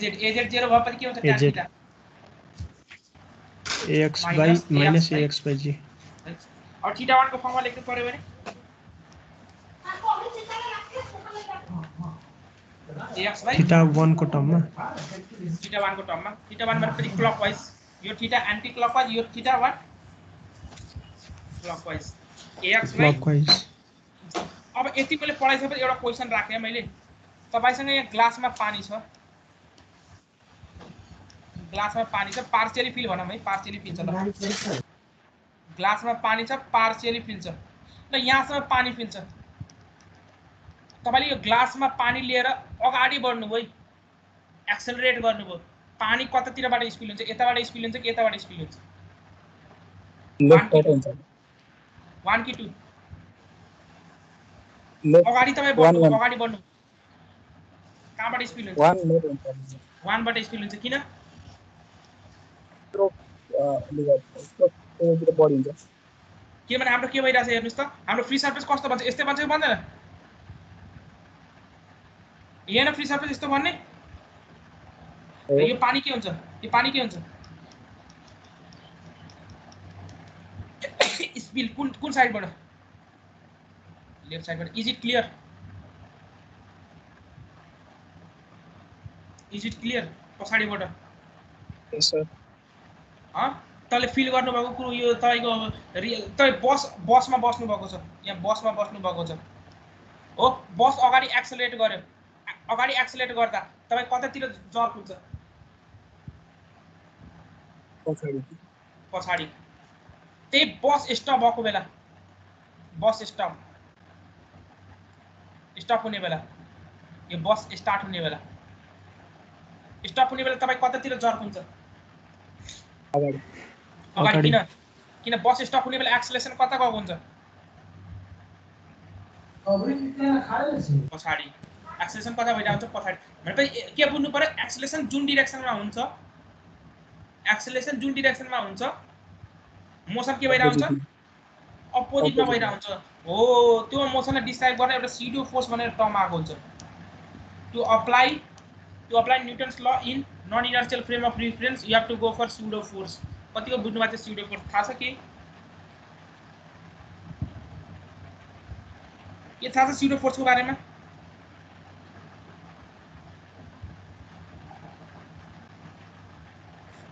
0 भएपछि के हुन्छ tan theta ax by minus ax by g. और थीटा 1 को फर्ममा लेख्नु पर्यो भने ax by थीटा 1 को टर्ममा थीटा 1 को टर्ममा थीटा 1 भनेपछि क्लकवाइज यो थीटा एन्टी क्लकवाइज यो theta 1 clockwise ax by clockwise. अब यति मैले पढाइसकेपछि एउटा क्वेशन राखे मैले तपाईसँग यहाँ ग्लासमा पानी छ पार्शियली फिल भनौँ है पार्शियली फिल छ ल ग्लासमा पानी छ पार्शियली फिल छ र यहाँसम्म पानी फिल छ तपाईले यो ग्लासमा पानी लिएर अगाडि बढ्नुभयो एक्सेलरेट गर्नुभयो पानी कतातिरबाट स्पिल हुन्छ यताबाट स्पिल हुन्छ कि यताबाट स्पिल हुन्छ लेफ्टबाट हुन्छ 1 कि 2 लेफ्ट अगाडि तपाई One, one. अगाडि बढ्नु कहाँबाट स्पिल हुन्छ 1 लेफ्ट हुन्छ 1 बाट स्पिल हुन्छ किन स्ट्रोक स्ट्रोक बढी हुन्छ के भने हाम्रो के भइराछ हेर्नुस् त हाम्रो फ्री सर्फेस कस्तो भन्छ यस्तै भन्छ कि भन्दैन यहाँ फ्री सर्फेस यस्तो भन्ने यो पानी के हुन्छ स्पिल कुन साइडबाट लेफ्ट साइडबाट इज इट क्लियर पछाडीबाट यस सर तले फिल गर्नु भएको कुरो यो तपाईको तपाई बसमा बस्नु भएको छ यहाँ बसमा बस्नु भएको छ हो बस अगाडि एक्सेलरेट गर्यो अगाडि एक्सेलरेट गर्दा तपाई कतातिर जर्क हुन्छ पछाडी त्यही बस स्टप भएको बेला बस स्टप हुने बेला यो बस स्टार्ट हुने बेला तपाई कतातिर जर्क हुन्छ अगाडि किन बस स्टप हुने बेला एक्सेलरेसन कता गएको हुन्छ पछाडी एक्सेलरेसन कता भइरहेको हुन्छ पछाडी भनेपछि के बुझ्नु पर्यो एक्सेलरेसन जुन डिरेक्सनमा हुन्छ मोसन के भइरहेको हुन्छ अपोजिटमा भइरहेको हुन्छ हो त्यो मोसनलाई डिस्क्राइब गर्न एउटा स्युडो फोर्स भनेर टर्म आएको हुन्छ to apply Newton's law in non inertial frame of reference you have to go for pseudo force कतिको बुझ्नु भएको छ स्युडो फोर्स थाहा छ के थाहा छ स्युडो फोर्सको बारेमा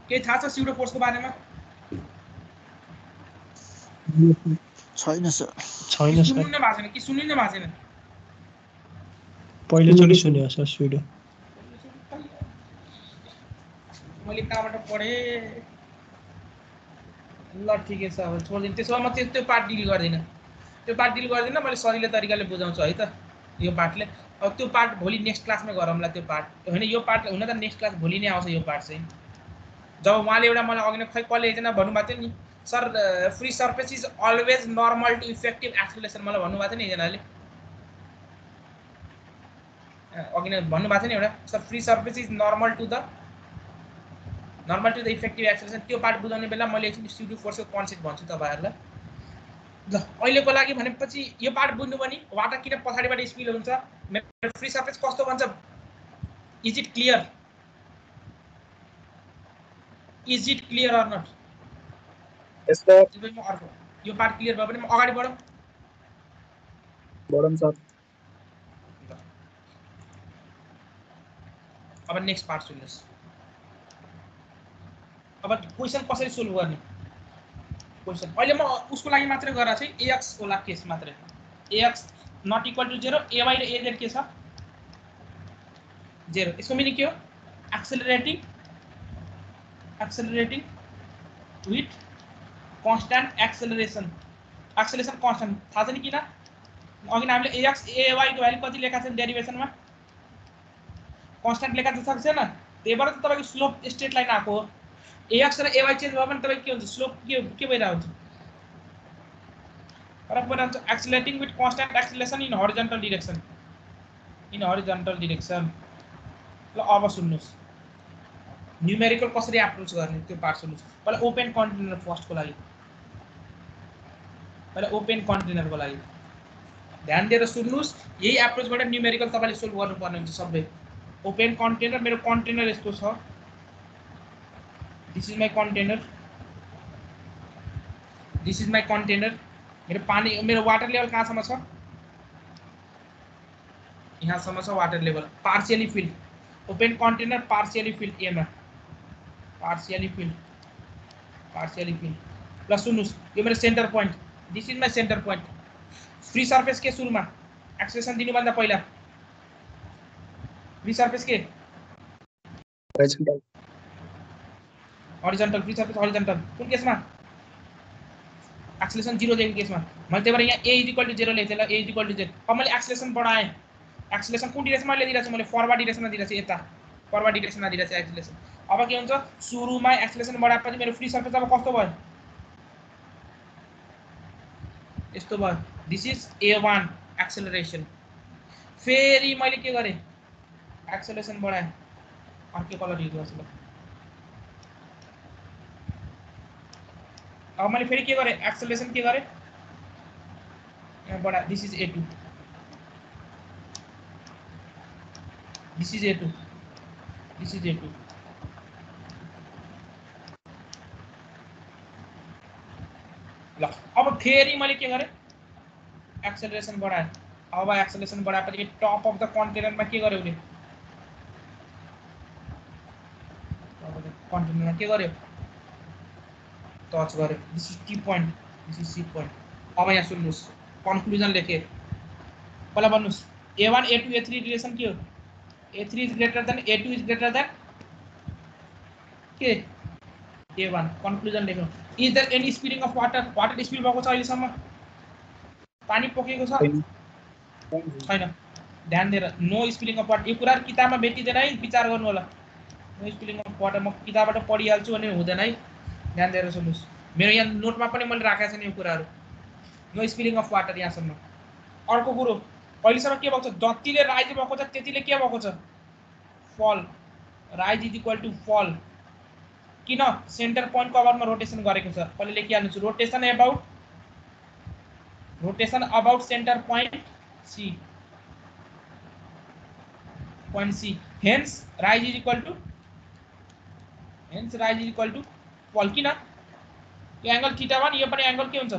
के थाहा छ स्युडो फोर्सको बारेमा छैन सर सुन्नु भएको छैन कि सुनिनु भएको छैन पहिलोचोटि सुनेको छ स्युडो मैले कहाँबाट पढेँ ल ठिकै छ अब छोडिदिनु त्यसो भए म त्यो पार्ट डिल गर्दिनँ मैले सजिलो तरिकाले बुझाउँछु है त यो पार्टले अब त्यो पार्ट भोलि नेक्स्ट क्लासमा गरौँला त्यो पार्ट होइन यो पार्ट हुन त नेक्स्ट क्लास भोलि नै आउँछ यो पार्ट चाहिँ जब उहाँले एउटा मलाई अघि नै खै कसले एकजना भन्नुभएको थियो नि sir free surface is always normal to effective acceleration मलाई भन्नुभएको थियो नि एकजनाले अघि नै भन्नुभएको थियो नि एउटा sir free surface is normal to the effective acceleration त्यो पार्ट बुझाउने बेला मैले एकचोटि स्युडो फोर्सको कन्सेप्ट भन्छु तपाईहरुलाई ल अहिलेको लागि भनेपछि यो पार्ट बुझ्नु पनि वाटर किन पछाडीबाट स्पिल हुन्छ मेरो फ्री सर्फेस कस्तो भन्छ is it clear or not yes sir यो पार्ट क्लियर भयो भने म अगाडि बढौँ सर अब नेक्स्ट पार्ट सुन्नुस् अब क्वेशन कसरी सोल्भ गर्ने क्वेशन अहिले म उसको लागि मात्रै गरेर चाहिँ ax वाला केस मात्रै ax not equal to 0 ay र az के छ 0 यसको मिनिङ के हो एक्सेलरेटिङ विथ कन्स्ट्यान्ट एक्सेलरेसन कन्स्ट्यान्ट थाहा छ नि किन अघि हामीले ax ay को भ्यालु कति लेखा छ डेरिभेसनमा कन्स्ट्यान्ट लेखा छ छैन त्यही भएर त तपाईको स्लोप स्ट्रेट लाइन आको हो ax र ay चेन्ज भयो भने तपाईको के हुन्छ स्लोप के भइरा हुन्छ फरक भइरा हुन्छ accelerating with constant acceleration in horizontal direction ल अब सुन्नुस् न्यूमेरिकल कसरी एप्रोच गर्ने त्यो पार्ट सुन्नुस् पहिला ओपन कन्टेनर फर्स्टको लागि ध्यान दिएर सुन्नुस् यही एप्रोचबाट न्यूमेरिकल तपाईले सोल्भ गर्नुपर्ने हुन्छ सबै ओपन कन्टेनर मेरो कन्टेनर यस्तो छ this is my container this is my container. मेरो वाटर लेभल कहाँसम्म छ? यहाँसम्म छ water level. Partially field, open container partially field एमा, पार्शियली फिल्ड प्लस सुन्नुहोस् यो मेरो centre point, this is my centre point. Free surface के सुरुमा एक्सेलेरेसन दिनुभन्दा पहिला फ्री सर्फेस के horizontal horizontal, free surface horizontal. कुन केसमा? एक्सेलेरेसन 0 दिएको केसमा। मैले त्यही भएर यहाँ a = 0 लेखेँ ल, a = z। अब मैले एक्सेलेरेसन बढाएँ, एक्सेलेरेसन कुन डिरेक्सनमा दिइरहेको छु मैले? फरवर्ड डिरेक्सनमा दिइरहेको छु, यता फरवर्ड डिरेक्सनमा दिइरहेको छु एक्सेलेरेसन। अब के हुन्छ सुरुमा एक्सेलेरेसन बढाएपछि मेरो फ्री सर्फेस अब कस्तो भयो? यस्तो भयो। This is a1 acceleration. फेरि मैले के गरेँ? एक्सेलरेसन बढाएँ, अर्कै कलर युज गर्छु ल। अब मैले फेरि के गरेँ? एक्सेलरेसन के गरेँ? यहाँ बढाएँ। This is a2, this is a2, this is a2। ल अब फेरि मैले के गरेँ? एक्सेलरेसन बढाएँ। अब एक्सेलरेसन बढाएपछि टप अफ द कन्टेनरमा के गर्यो उसले? कन्टेनरमा के गर्यो? टच गर्यो। This is T point, this is C point. अब यहाँ सुन्नुहोस्, कन्क्लुजन लेखेँ, पहिला भन्नुहोस् a1 a2 a3 रिलेसन के हो? a3 is greater than a2 is greater than के? a1। कन्क्लुजन लेख्नु। Is there any spilling of water? Water spill भएको छ अहिलेसम्म? पानी पोखेको छ? छैन। ध्यान दिएर, नो स्पिलिङ अफ वाटर। यो कुरा किताबमा भेटिँदैन है, विचार गर्नु होला। नो स्पिलिङ अफ वाटर म किताबबाट पढिहाल्छु भने हुँदैन है। ध्यान दिएर सुन्नुहोस्, मेरो यहाँ नोटमा पनि मैले राखेको छैन यो कुराहरू। नो स्पिलिङ अफ वाटर यहाँसम्म। अर्को कुरो, अहिलेसम्म के भएको छ? जतिले राइज भएको छ त्यतिले के भएको छ? फल। Rise is equal to fall. किन? सेन्टर पोइन्टको अबाउटमा रोटेसन गरेको छ। पहिले लेखिहाल्नुहोस्, rotation about centre point C, point C. Hence rise is equal to fall. किन? यो एंगल थीटा1, यो पनि एंगल के हुन्छ?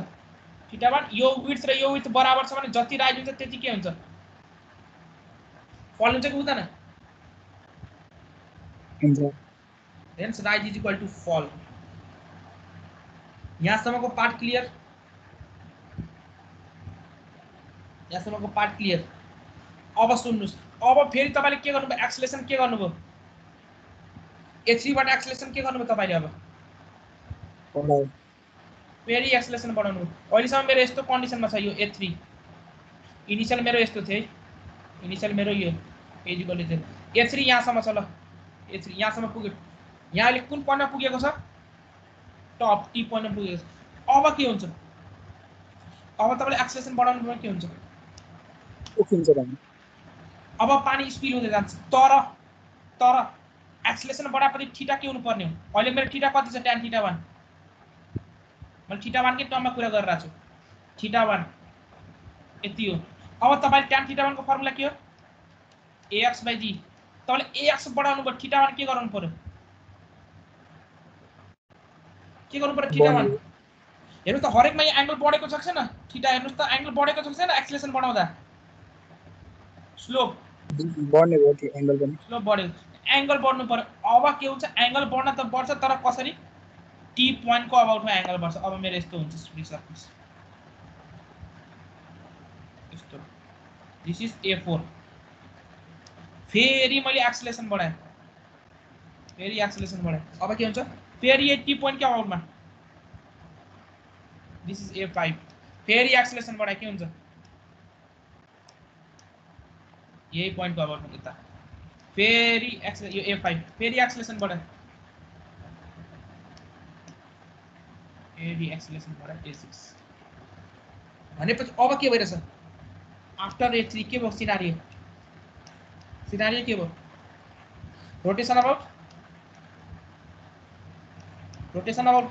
थीटा1। यो विड्थ र यो विड्थ बराबर छ भने जति राइज हुन्छ त्यति के हुन्छ? फल हुन्छ कि हुँदैन? Hence rise is equal to fall. यहाँसम्मको पार्ट क्लियर? यहाँसम्मको पार्ट क्लियर? अब सुन्नुहोस्, अब फेरि तपाईले के गर्नुभयो? एक्सेलेरेसन के गर्नुभयो? a3 बाट एक्सेलेरेसन के गर्नुभयो तपाईले? अब फेरि एक्सेलेरेसन बढाउनु। अहिलेसम्म मेरो यस्तो कन्डिसनमा छ, यो a3 इनिशियल मेरो यस्तो थियो है, इनिशियल मेरो यो a3 यहाँसम्म छ ल, a3 यहाँसम्म पुग्यो। यहाँ अहिले कुन पोइन्टमा पुगेको छ? टप टी पोइन्टमा पुगेको छ। अब के हुन्छ? अब तपाईले एक्सेलेरेसन बढाउनु भयो के हुन्छ? अब पानी स्पिल हुँदै जान्छ। तर एक्सेलेरेसन बढाएपछि थीटा के हुनु पर्ने हो? अहिले मेरो थीटा कति छ? tan theta 1। मैले थीटा 1 कै टर्ममा कुरा गरिरहेको छु। थीटा 1 यति हो। अब तपाईले tan थीटा 1 को फर्मुला के हो? ax/g। तपाईले ax बढाउनु भयो, थीटा 1 के गराउनु पर्यो? के गर्नु पर्यो? थीटा 1। हेर्नुस् त, हरेकमा यो एंगल बढेको छ कि छैन? थीटा हेर्नुस् त, एंगल बढेको छ कि छैन एक्सेलेरेसन बढाउँदा? स्लोप बढ्ने भयो त्यो एंगल पनि। स्लोप बढ्यो, एंगल बढ्नु पर्यो। अब के हुन्छ? एंगल बढ्न त बढ्छ, तर कसरी? टी पोइन्टको अबाउटमा एंगल बढ्छ। अब मेरो यस्तो हुन्छ फ्री सर्फेस, यस्तो। This is a4। फेरि मैले एक्सेलेरेसन बढाएँ, फेरि एक्सेलेरेसन बढाएँ। अब के हुन्छ? फेरि टी पोइन्ट के अबाउटमा? This is a5। फेरि एक्सेलेरेसन बढाएँ, के हुन्छ? यही पोइन्टको अबाउटमा यता। फेरि यो a5, फेरि एक्सेलेरेसन बढाएँ, फेरि एक्सेलेरेसन बढाएँ a6। भनेपछि अब के भइरहेछ? आफ्टर a3 के भयो सिनारियो? सिनारियो के भयो? रोटेसन अबाउट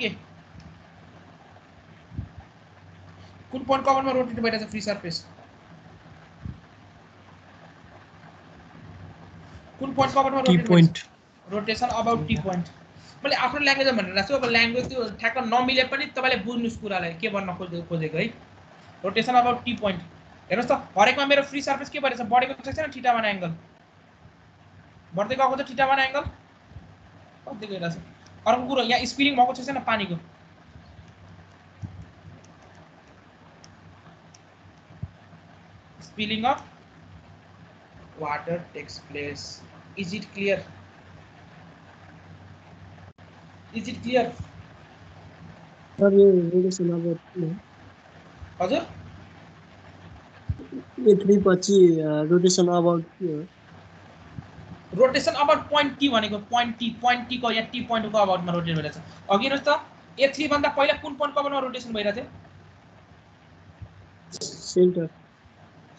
के? कुन पोइन्टको अबाउटमा रोटेट भइरहेछ फ्री सर्फेस? कुन पोइन्टको अबाउटमा रोटेट भइरहेछ? Rotation about T point. मैले आफ्नो ल्याङ्ग्वेजमा भनेर छु। अब ल्याङ्ग्वेज त्यो ठ्याक्क नमिले पनि तपाईँले बुझ्नुहोस् कुरालाई के भन्न खोजेको है। रोटेसन अबाउट टी पोइन्ट हेर्नुहोस् त, हरेकमा मेरो फ्री सर्फेस के भइरहेछ, बढेको छैन थीटा 1 एंगल, बढ्दै गएको छ थीटा 1 एंगल, बढ्दै गइरहेछ। अर्को कुरो यहाँ स्पिलिङ भएको छैन पानीको, spilling of water takes place. Is it clear? Is it clear? Sir यो रोटेसन अब हजुर A3 पछि रोटेसन अबाउट के हो? रोटेसन अबाउट पोइन्ट टी भनेको पोइन्ट टी को यहाँ टी पोइन्ट को अबाउटमा रोटेट भइरहेछ। अघि हेर्नुहोस् त A3 भन्दा पहिला कुन पोइन्टको अबाउटमा रोटेसन भइरहेछ? Centre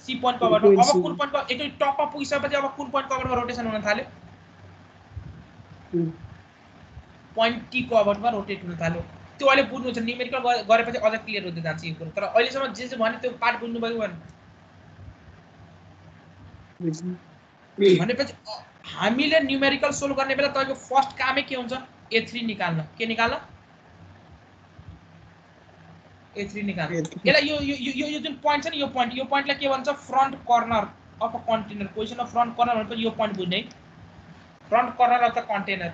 C पोइन्टको अबाउटमा। अब कुन पोइन्टको एकदम टपमा पुगिसकेपछि अब कुन पोइन्टको अबाउटमा रोटेसन हुन थाल्यो? पोइन्ट टी को अबाउटमा रोटेट हुन थाल्यो। त्यो अहिले बुझ्नु छ, न्युमेरिकल गरेपछि अझ क्लियर हुँदै जान्छ यो कुरा। तर अहिलेसम्म जे भने त्यो पार्ट बुझ्नु भयो भने भनेपछि हामीले न्युमेरिकल सोल्भ गर्ने बेला तपाईको फर्स्ट कामै के हुन्छ? A3 निकाल्न। के निकाल्न? A3 निकाल्न। यसलाई यो जुन पोइन्ट छ नि, यो पोइन्टलाई के भन्छ? Front corner of a container. Question of front corner भनेपछि यो पोइन्ट बुझ्ने है, front corner of the container.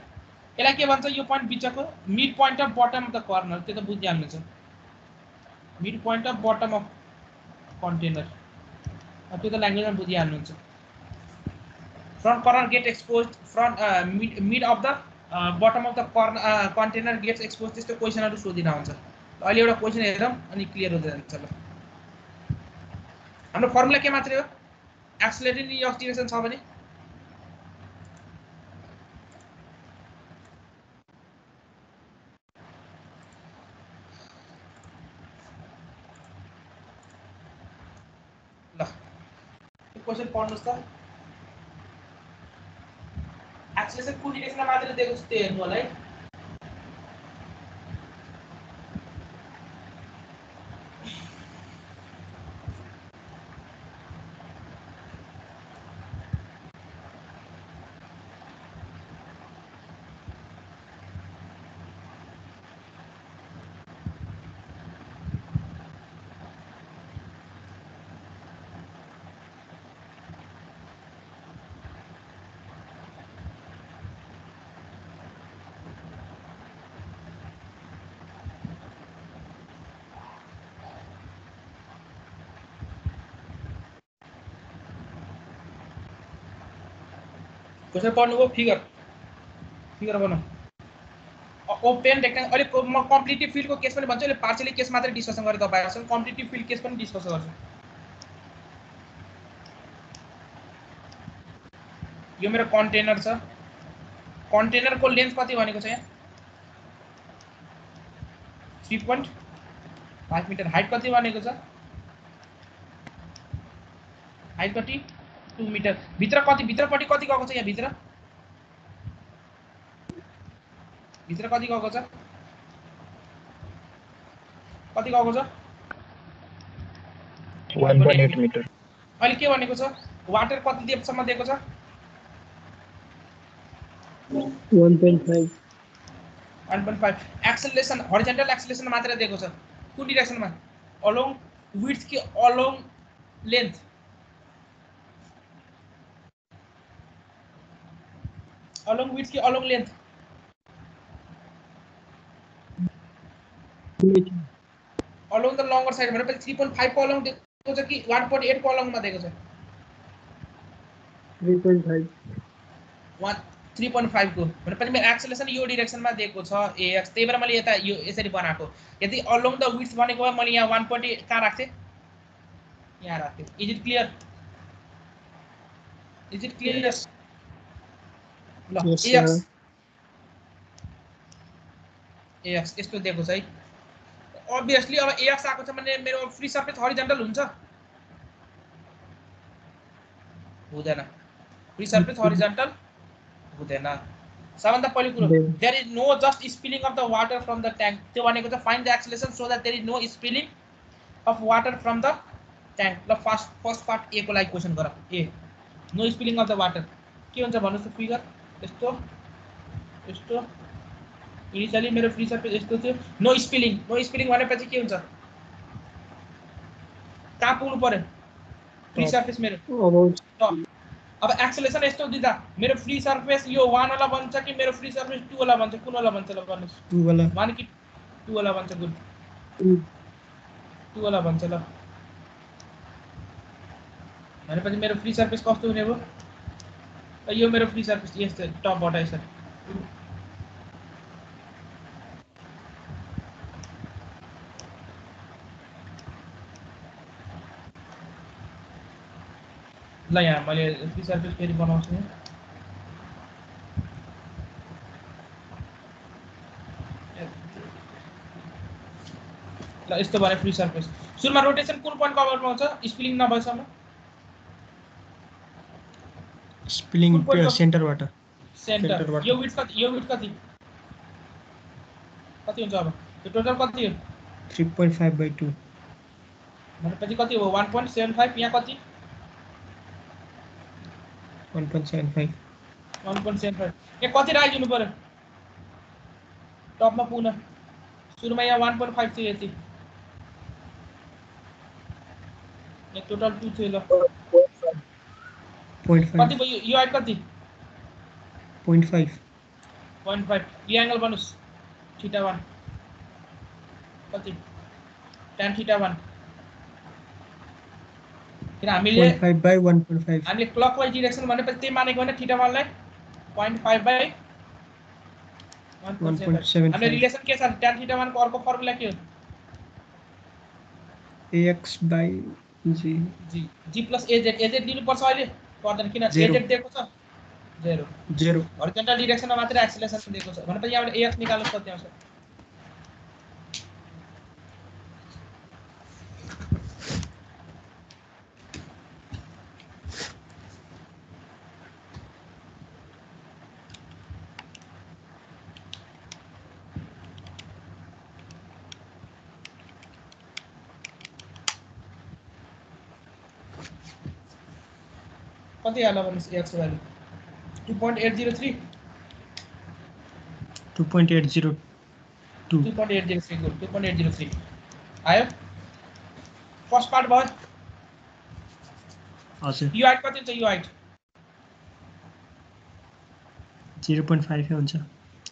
यसलाई के भन्छ? यो पोइन्ट बिचको mid point of bottom of the corner. त्यो त बुझिहाल्नुहुन्छ, mid point of bottom of container, त्यो त ल्याङ्ग्वेजमा बुझिहाल्नुहुन्छ। Front corner get expose, front mid of the bottom of the container gets expose. त्यस्तो क्वेसनहरु सोधिन हुन्छ। अहिले एउटा क्वेसन हेरौँ अनि क्लियर हुँदै जान्छ। ल हाम्रो फर्मुला के मात्रै हो? एक्सेलरेटिङ अफ डिरेक्सन छ भने ल यो क्वेसन पढ्नुस् त। एक्सेलरेसन कुन डिरेक्सनमा मात्रै दिएको छ त्यो हेर्नु होला है। क्वेसन पढ्नुभयो? फिगर बनाऊ। Open rectangle. अहिले म कम्प्लिटिभ फिल्डको केस पनि भन्छु, अहिले पार्शियली केस मात्रै डिस्कसन गरे तपाईहरुसँग। कम्प्लिटिभ फिल्ड केस पनि डिस्कस गर्छु। यो मेरो कन्टेनर छ, कन्टेनरको लेन्थ कति भनेको छ यहाँ? 3.5 मिटर। हाइट कति भनेको छ? हाइट कति? 2 मिटर। भित्र कति, भित्रपट्टि कति गएको छ? यहाँ भित्र कति गएको छ? कति गएको छ? 1.8 मिटर। अहिले के भनेको छ? वाटर कति डेप्थसम्म दिएको छ? 1.5। 1.5। एक्सेलरेसन हरिजन्टल एक्सेलरेसन मात्र दिएको छ। कुन डिरेक्सनमा? अलोङ विड्थ कि अलोङ लेन्थ? अलोङ विड्थ कि along length? Along the लङ्गर side भनेपछि 3.5 को अलोङ दिएको छ कि 1.8 को अलोङमा दिएको छ? 3.5। 3.5 को भनेपछि मेरो एक्सेलरेसन यो डिरेक्सनमा दिएको छ AX। त्यही भएर मैले यता यो यसरी बनाएको। यदि अलोङ द विड्थ भनेको भए मैले यहाँ 1.8 कहाँ राख्थे? यहाँ राख्थे। Is it clear? Is it clear? Yes. ल AX यस्तो दिएको छ है। obviously अब AX आएको छ भने मेरो फ्री सर्फेस हरिजन्टल हुन्छ? हुँदैन। फ्री सर्फेस हरिजन्टल हुँदैन। सबभन्दा पहिलो कुरो, there is no just spilling of the water from the tank. त्यो भनेको चाहिँ find the acceleration so that there is no spilling of water from the tank. ल फर्स्ट पार्ट ए को लागि क्वेसन गरौँ। A no spilling of the water के हुन्छ भन्नुस् त? फिगर यस्तो यस्तो इनिशियली मेरो फ्री सर्फेस यस्तो थियो नो स्पिलिङ भनेपछि के हुन्छ कहाँ पुग्नु पर्यो फ्री सर्फेस मेरो about त अब एक्सेलेरेसन यस्तो दिँदा मेरो फ्री सर्फेस यो 1 वाला बन्छ कि मेरो फ्री सर्फेस 2 वाला बन्छ कुन वाला बन्छ ल भन्नुस् 2 वाला 1 कि 2 वाला बन्छ गुड 2 वाला बन्छ ल भनेपछि मेरो फ्री सर्फेस कस्तो हुने भयो यो मेरो फ्री सर्फेस यस्तो टपबाट यसरी ल यहाँ मैले फ्री सर्फेस फेरि बनाउँछु ल यस्तो भने फ्री सर्फेस सुरुमा रोटेसन कुन पोइन्ट कभरमा हुन्छ स्पिलिङ नभएसम्म स्पिलिङ सेन्टरबाट सेन्टर यो विड्थ कति हुन्छ अब यो टोटल कति हो 3.5/2 भनेपछि कति हो 1.75 यहाँ कति 1.75 यहाँ कति राइज हुनु पर्यो टपमा पुग्न सुरुमा यहाँ 1.5 थियो यति यहाँ टोटल 2 थियो ल 0.5 कति भयो यो हाइट कति 0.5 यो एंगल बनुस् θ1 कति tan θ1 किन हामीले 0.5/1.5 हामीले क्लकवाइज डाइरेक्सन भनेपछि त्यही मानेको हैन θ1 लाई 0.5/1.75 हामीले रिलेसन के छ tan θ1 को अर्को फर्मुला के हो ax/g g plus az दिनु पर्छ अहिले पर्दैन किन az दिएको छ 0 हरिजन्टल डाइरेक्सनमा मात्र एक्सेलरेसन दिएको छ भनेपछि यहाँबाट ax निकाल्नु कति आउँछ कति आला भन्नुस् ax को भ्यालु 2.803 2.802 2.803 गुड 2.803 आयो फर्स्ट पार्ट भयो हजुर यो हाइट कति हुन्छ यो हाइट 0.5 हुन्छ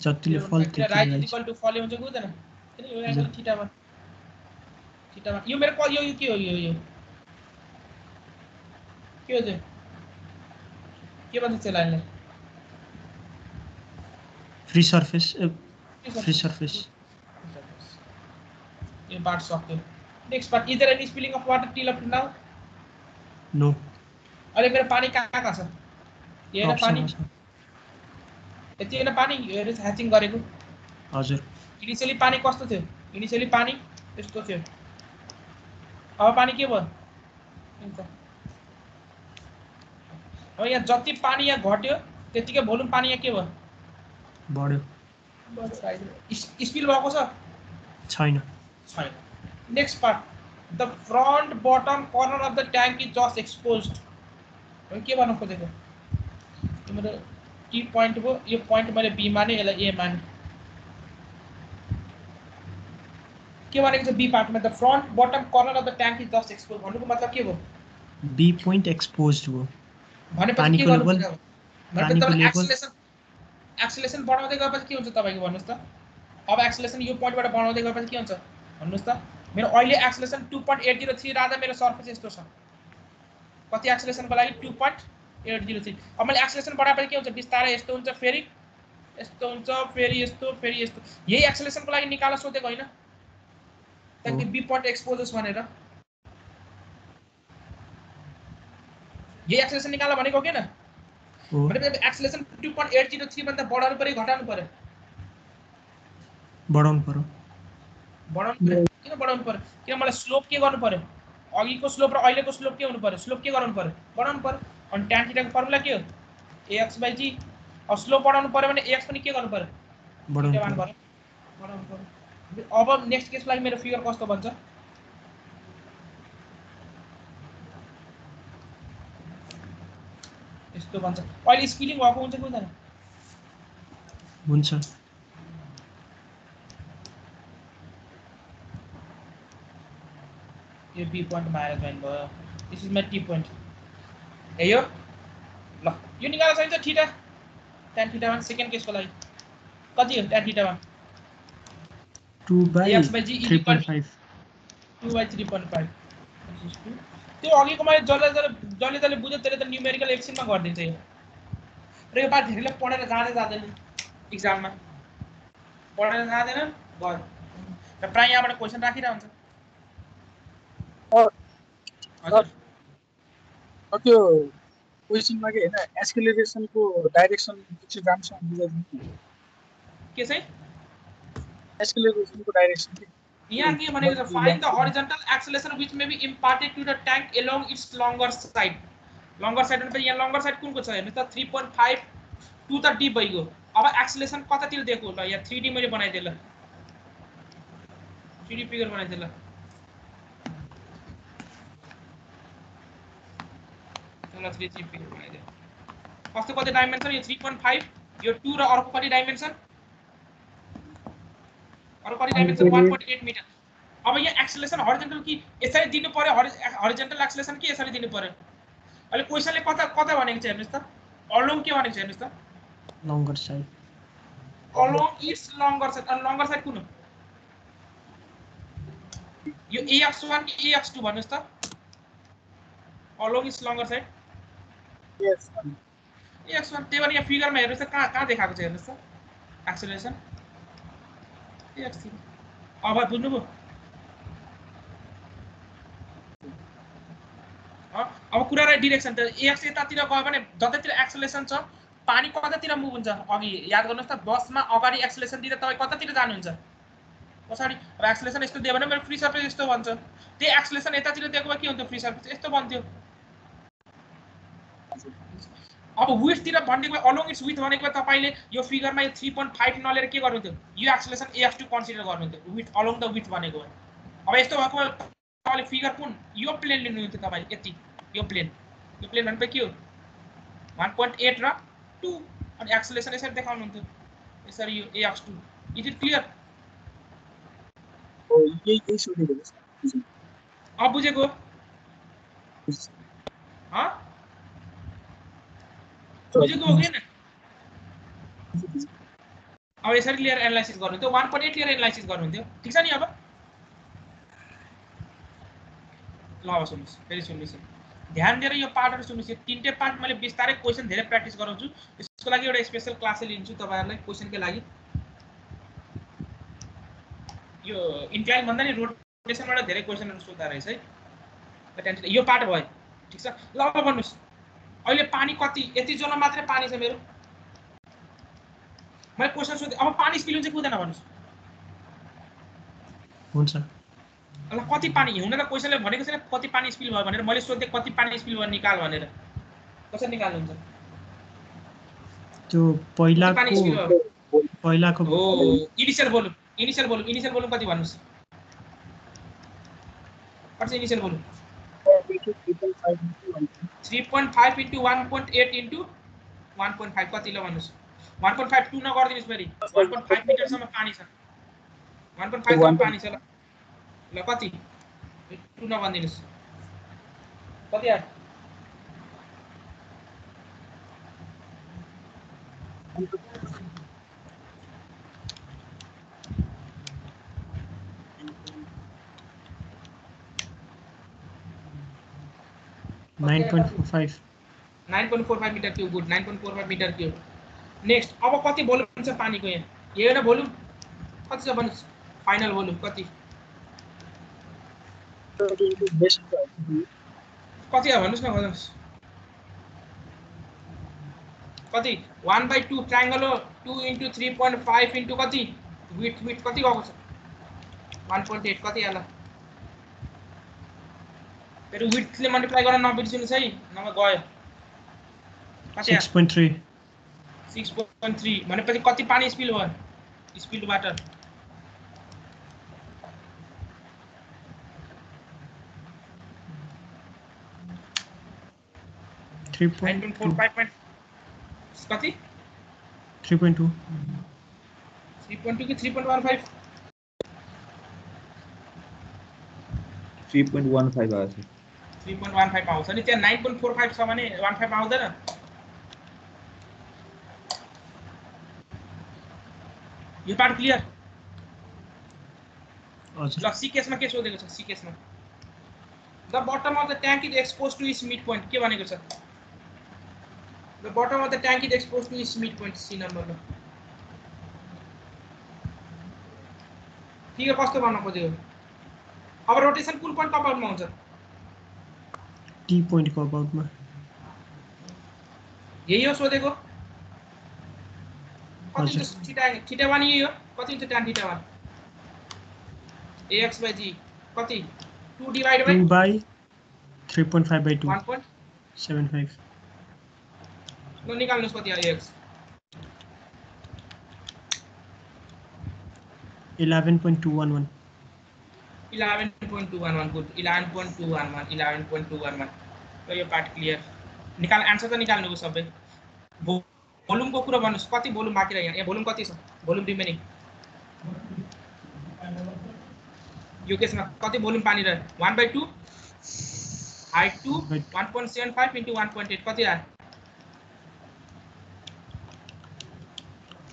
जतिले फल त्यति राइट इक्वल टु फल हुन्छ कि हुँदैन किन यो एंगल θ1 यो मेरो यो के हो यो के हो के भन्छ त्यसलाई फ्री सर्फेस यो पार्ट सक्यो next part is there any spilling of water till up to now no अहिले मेरो पानी कहाँ छ यो हैन पानी यति हैन पानी हेरेर ह्याचिङ गरेको हजुर इनिशियली पानी कस्तो थियो इनिशियली पानी यस्तो थियो अब पानी के भयो अब यहाँ जति पानी यहाँ घट्यो त्यतिकै भोल्युम पानी यहाँ के भयो बढ्यो स्पिल भएको छ छैन next part the front bottom corner of the tank is just exposed के भन्न खोजेको यो मेरो की पोइन्ट भयो यो पोइन्ट मैले बी माने यसलाई ए माने के भनेको छ बी पार्टमा the front bottom corner of the tank is just exposed भन्नुको मतलब के भयो बी पोइन्ट एक्सपोज्ड भयो भनेपछि के गर्नु पर्छ भनेपछि एक्सेलरेसन बढाउँदै गएपछि के हुन्छ तपाईको भन्नुस् त अब एक्सेलरेसन यो पोइन्टबाट बढाउँदै गएपछि के हुन्छ भन्नुस् त मेरो अहिले एक्सेलरेसन 2.803 राख्दा मेरो सरफेस यस्तो छ कति एक्सेलरेसनको लागि 2.803 अब मैले एक्सेलरेसन बढाएपछि के हुन्छ बिस्तारै यस्तो हुन्छ फेरि यस्तो हुन्छ फेरि यस्तो यही एक्सेलरेसनको लागि निकाल्न सोधेको हैन ताकि बी पोइन्ट एक्सपोज होस् भनेर यही एक्सेलरेसन निकाल्न भनेको के न भनेपछि एक्सेलरेसन 2.803 भन्दा बढाउनु पर्यो घटाउनु पर्यो बढाउनु पर्यो किन बढाउनु पर्यो किन मलाई स्लोप के गर्नु पर्यो अघिको स्लोप र अहिलेको स्लोप के हुनु पर्यो स्लोप के गराउनु पर्यो बढाउनु पर्यो अनि tan थीटा को फर्मुला के हो ax/g अब स्लोप बढाउनु पर्यो भने ax पनि के गर्नु पर्यो बढाउनु पर्यो अब नेक्स्ट केसको लागि मेरो फिगर कस्तो बन्छ यस्तो भन्छ अहिले स्पिलिङ भएको हुन्छ कि हुँदैन हुन्छ यो बी पोइन्टमा आएर जोइन भयो this is my T point हे यो ल यो निकाल्न सकिन्छ थीटा tan थीटा 1 सेकेन्ड केसको लागि कति हो tan थीटा 1 2/3.5 2/3.5 त्यो अघिको मैले जसले बुझ्यो त्यसले त न्युमेरिकल एक्सनमा गरिदिन्छ यो र यो बात धेरैले पढेर जाँदैन इक्जाममा पढेर जाँदैन भयो र प्राय यहाँबाट क्वेसन राखिरहेको हुन्छ हजुर त्यो क्वेसनमा के हैन एक्सेलरेसनको डाइरेक्सन चाहिँ राम्रोसँग बुझाइदिनु के चाहिँ एक्सेलरेसनको डाइरेक्सन के यहाँ के भनेको छ find the horizontal acceleration which may be imparted to the tank along its longer side भनेपछि यहाँ लङ्गर साइड कुनको छ हेर्नु त 3.5 टु त डी भइगयो अब एक्सेलरेसन कतातिर दिएको ल यहाँ 3D मैले बनाइदिएँ ल 3D फिगर बनाइदिएँ ल ल 3D फिगर बनाइदिएँ कस्तो कति डाइमेन्सन यो 3.5 यो 2 र अर्को कति डाइमेन्सन 1.8 मिटर अब यहाँ एक्सेलरेसन हरिजन्टल कि यसरी दिनु पर्यो हरिजन्टल एक्सेलरेसन कि यसरी दिनु पर्यो अहिले क्वेशनले कता भनेको छ हेर्नुस् त अलोङ के भनेको छ हेर्नुस् त लङ्गर side along it's longer side अनि लङ्गर साइड कुन हो यो ax1 कि ax2 भन्नुस् त along it's longer side yes ax1 त्यही भएर यहाँ फिगरमा हेर्नुस् त कहाँ देखाएको छ हेर्नुस् त एक्सेलरेसन ax3 अब बुझ्नुभयो अब कुरा र डिरेक्सन त एक्स यतातिर गयो भने जतातिर एक्सेलरेसन छ पानी कतातिर मुभ हुन्छ अघि याद गर्नुहोस् त बसमा अगाडि एक्सेलरेसन दिँदा तपाईँ कतातिर जानुहुन्छ पछाडि अब एक्सेलरेसन यस्तो दियो भने मेरो फ्री सर्फेस यस्तो भन्छ त्यही एक्सेलरेसन यतातिर दिएको भए के हुन्थ्यो फ्री सर्फेस यस्तो बन्थ्यो अब विड्थतिर भनेको अलोङ इट्स विथ भनेको तपाईँले यो फिगरमा यो 3.5 नलिएर के गर्नुहुन्थ्यो यो एक्सेलरेसन ax2 कन्सिडर गर्नुहुन्थ्यो विथ अलोङ द विथ भनेको अब यस्तो भएको तपाईँले फिगर कुन यो प्लेन लिनुहुन्थ्यो तपाईँ यति यो प्लेन भनेको के हो 1.8 र 2 अनि एक्सेलरेसन यसरी देखाउनुहुन्थ्यो यसरी यो ax2 इज इट क्लियर हो यही सोधेको अब बुझेको बुझेको हो किन अब यसरी लिएर एनालाइसिस गर्नुहुन्थ्यो 1.8 लिएर एनालाइसिस गर्नुहुन्थ्यो ठिक छ नि अब ल अब सुन्नुहोस् फेरि सुन्नुहोस् ध्यान दिएर यो पार्टहरु सुन्नुहोस् यो तीनटै पार्ट मैले बिस्तारै क्वेशन धेरै प्र्याक्टिस गराउँछु यसको लागि एउटा स्पेशल क्लास लिन्छु तपाईहरुलाई क्वेशनकै लागि यो इन्क्लाइन भन्दा नि रोटेसनबाट धेरै क्वेशनहरु सोध्दा रहेछ है टेन्सन यो पार्ट भयो ठीक छ ल अब भन्नुस् अहिले पानी कति यति जोनमा मात्रै पानी छ मेरो मैले क्वेशन सोधे अब पानी स्पिल हुन्छ कि हुँदैन भन्नुस् हुन्छ ल कति पानी हुन त क्वेशनले भनेको छैन कति पानी स्पिल भयो भनेर मैले सोधे कति पानी स्पिल भयो निकाल भनेर कसरी निकाल्नुहुन्छ त्यो पहिलाको हो इनिशियल भोल्युम कति भन्नुस् कति इनिशियल भोल्युम 3.5 into 1.8 into 1.5 कति ल भन्नुस् 1.5 2 नगर्दिनुस् फेरि 1.5 मिटर सम्म पानी छ 1.5 सम्म पानी छ ल कति 2 नगर्दिनुस् कति आयो 9.45 meter cube good 9.45 meter cube next अब कति भोल्युम छ पानीको यहाँ यो हैन भोल्युम कति छ भन्नुस् फाइनल भोल्युम कति कति हो भन्नुस् न भन्नुस् कति 1/2 ट्रायंगल हो 2 into 3.5 into कति विड्थ कति गएको छ 1.8 कति आला फेरि विड्थले मल्टिप्लाई गर्न नबिर्सिनुस् है नभए गयो 6.3 भनेपछि कति पानी स्पिल भयो स्पिल्ड वाटर कति 3.2 कि 3.15 3.15 आएको छ 3.15 आउँछ नि त्यहाँ 9.45 छ भने 15 आउँदैन यो पार्ट क्लियर हजुर ल सी केसमा के सोधेको छ सी केसमा the bottom of the tank is expose to its mid point के भनेको छ the bottom of the tank is expose to its mid point C नम्बरमा फिगर कस्तो भन्न खोजेको अब रोटेसन कुन पोइन्ट अबाउटमा हुन्छ टी पोइन्टको अबाउटमा यही हो सोधेको कति हजुर हुन्छ थीटा 1 यही हो कति हुन्छ tan theta 1 ax by g कति 2 डिवाइड बाइ 2 by 3.5 by 2 1.75 ल निकाल्नुस् कति आयो ax 11.211 11.211 गुड 11.211 ल यो पार्ट क्लियर निकाल आन्सर त निकाल्नुको सबै भोल्युमको कुरा भन्नुस् कति भोल्युम बाँकी रह्यो यहाँ भोल्युम कति छ भोल्युम रिमेनिङ यो केसमा कति भोल्युम पानी रह्यो 1/2 हाइट 2 1.75 into 1.8 कति आयो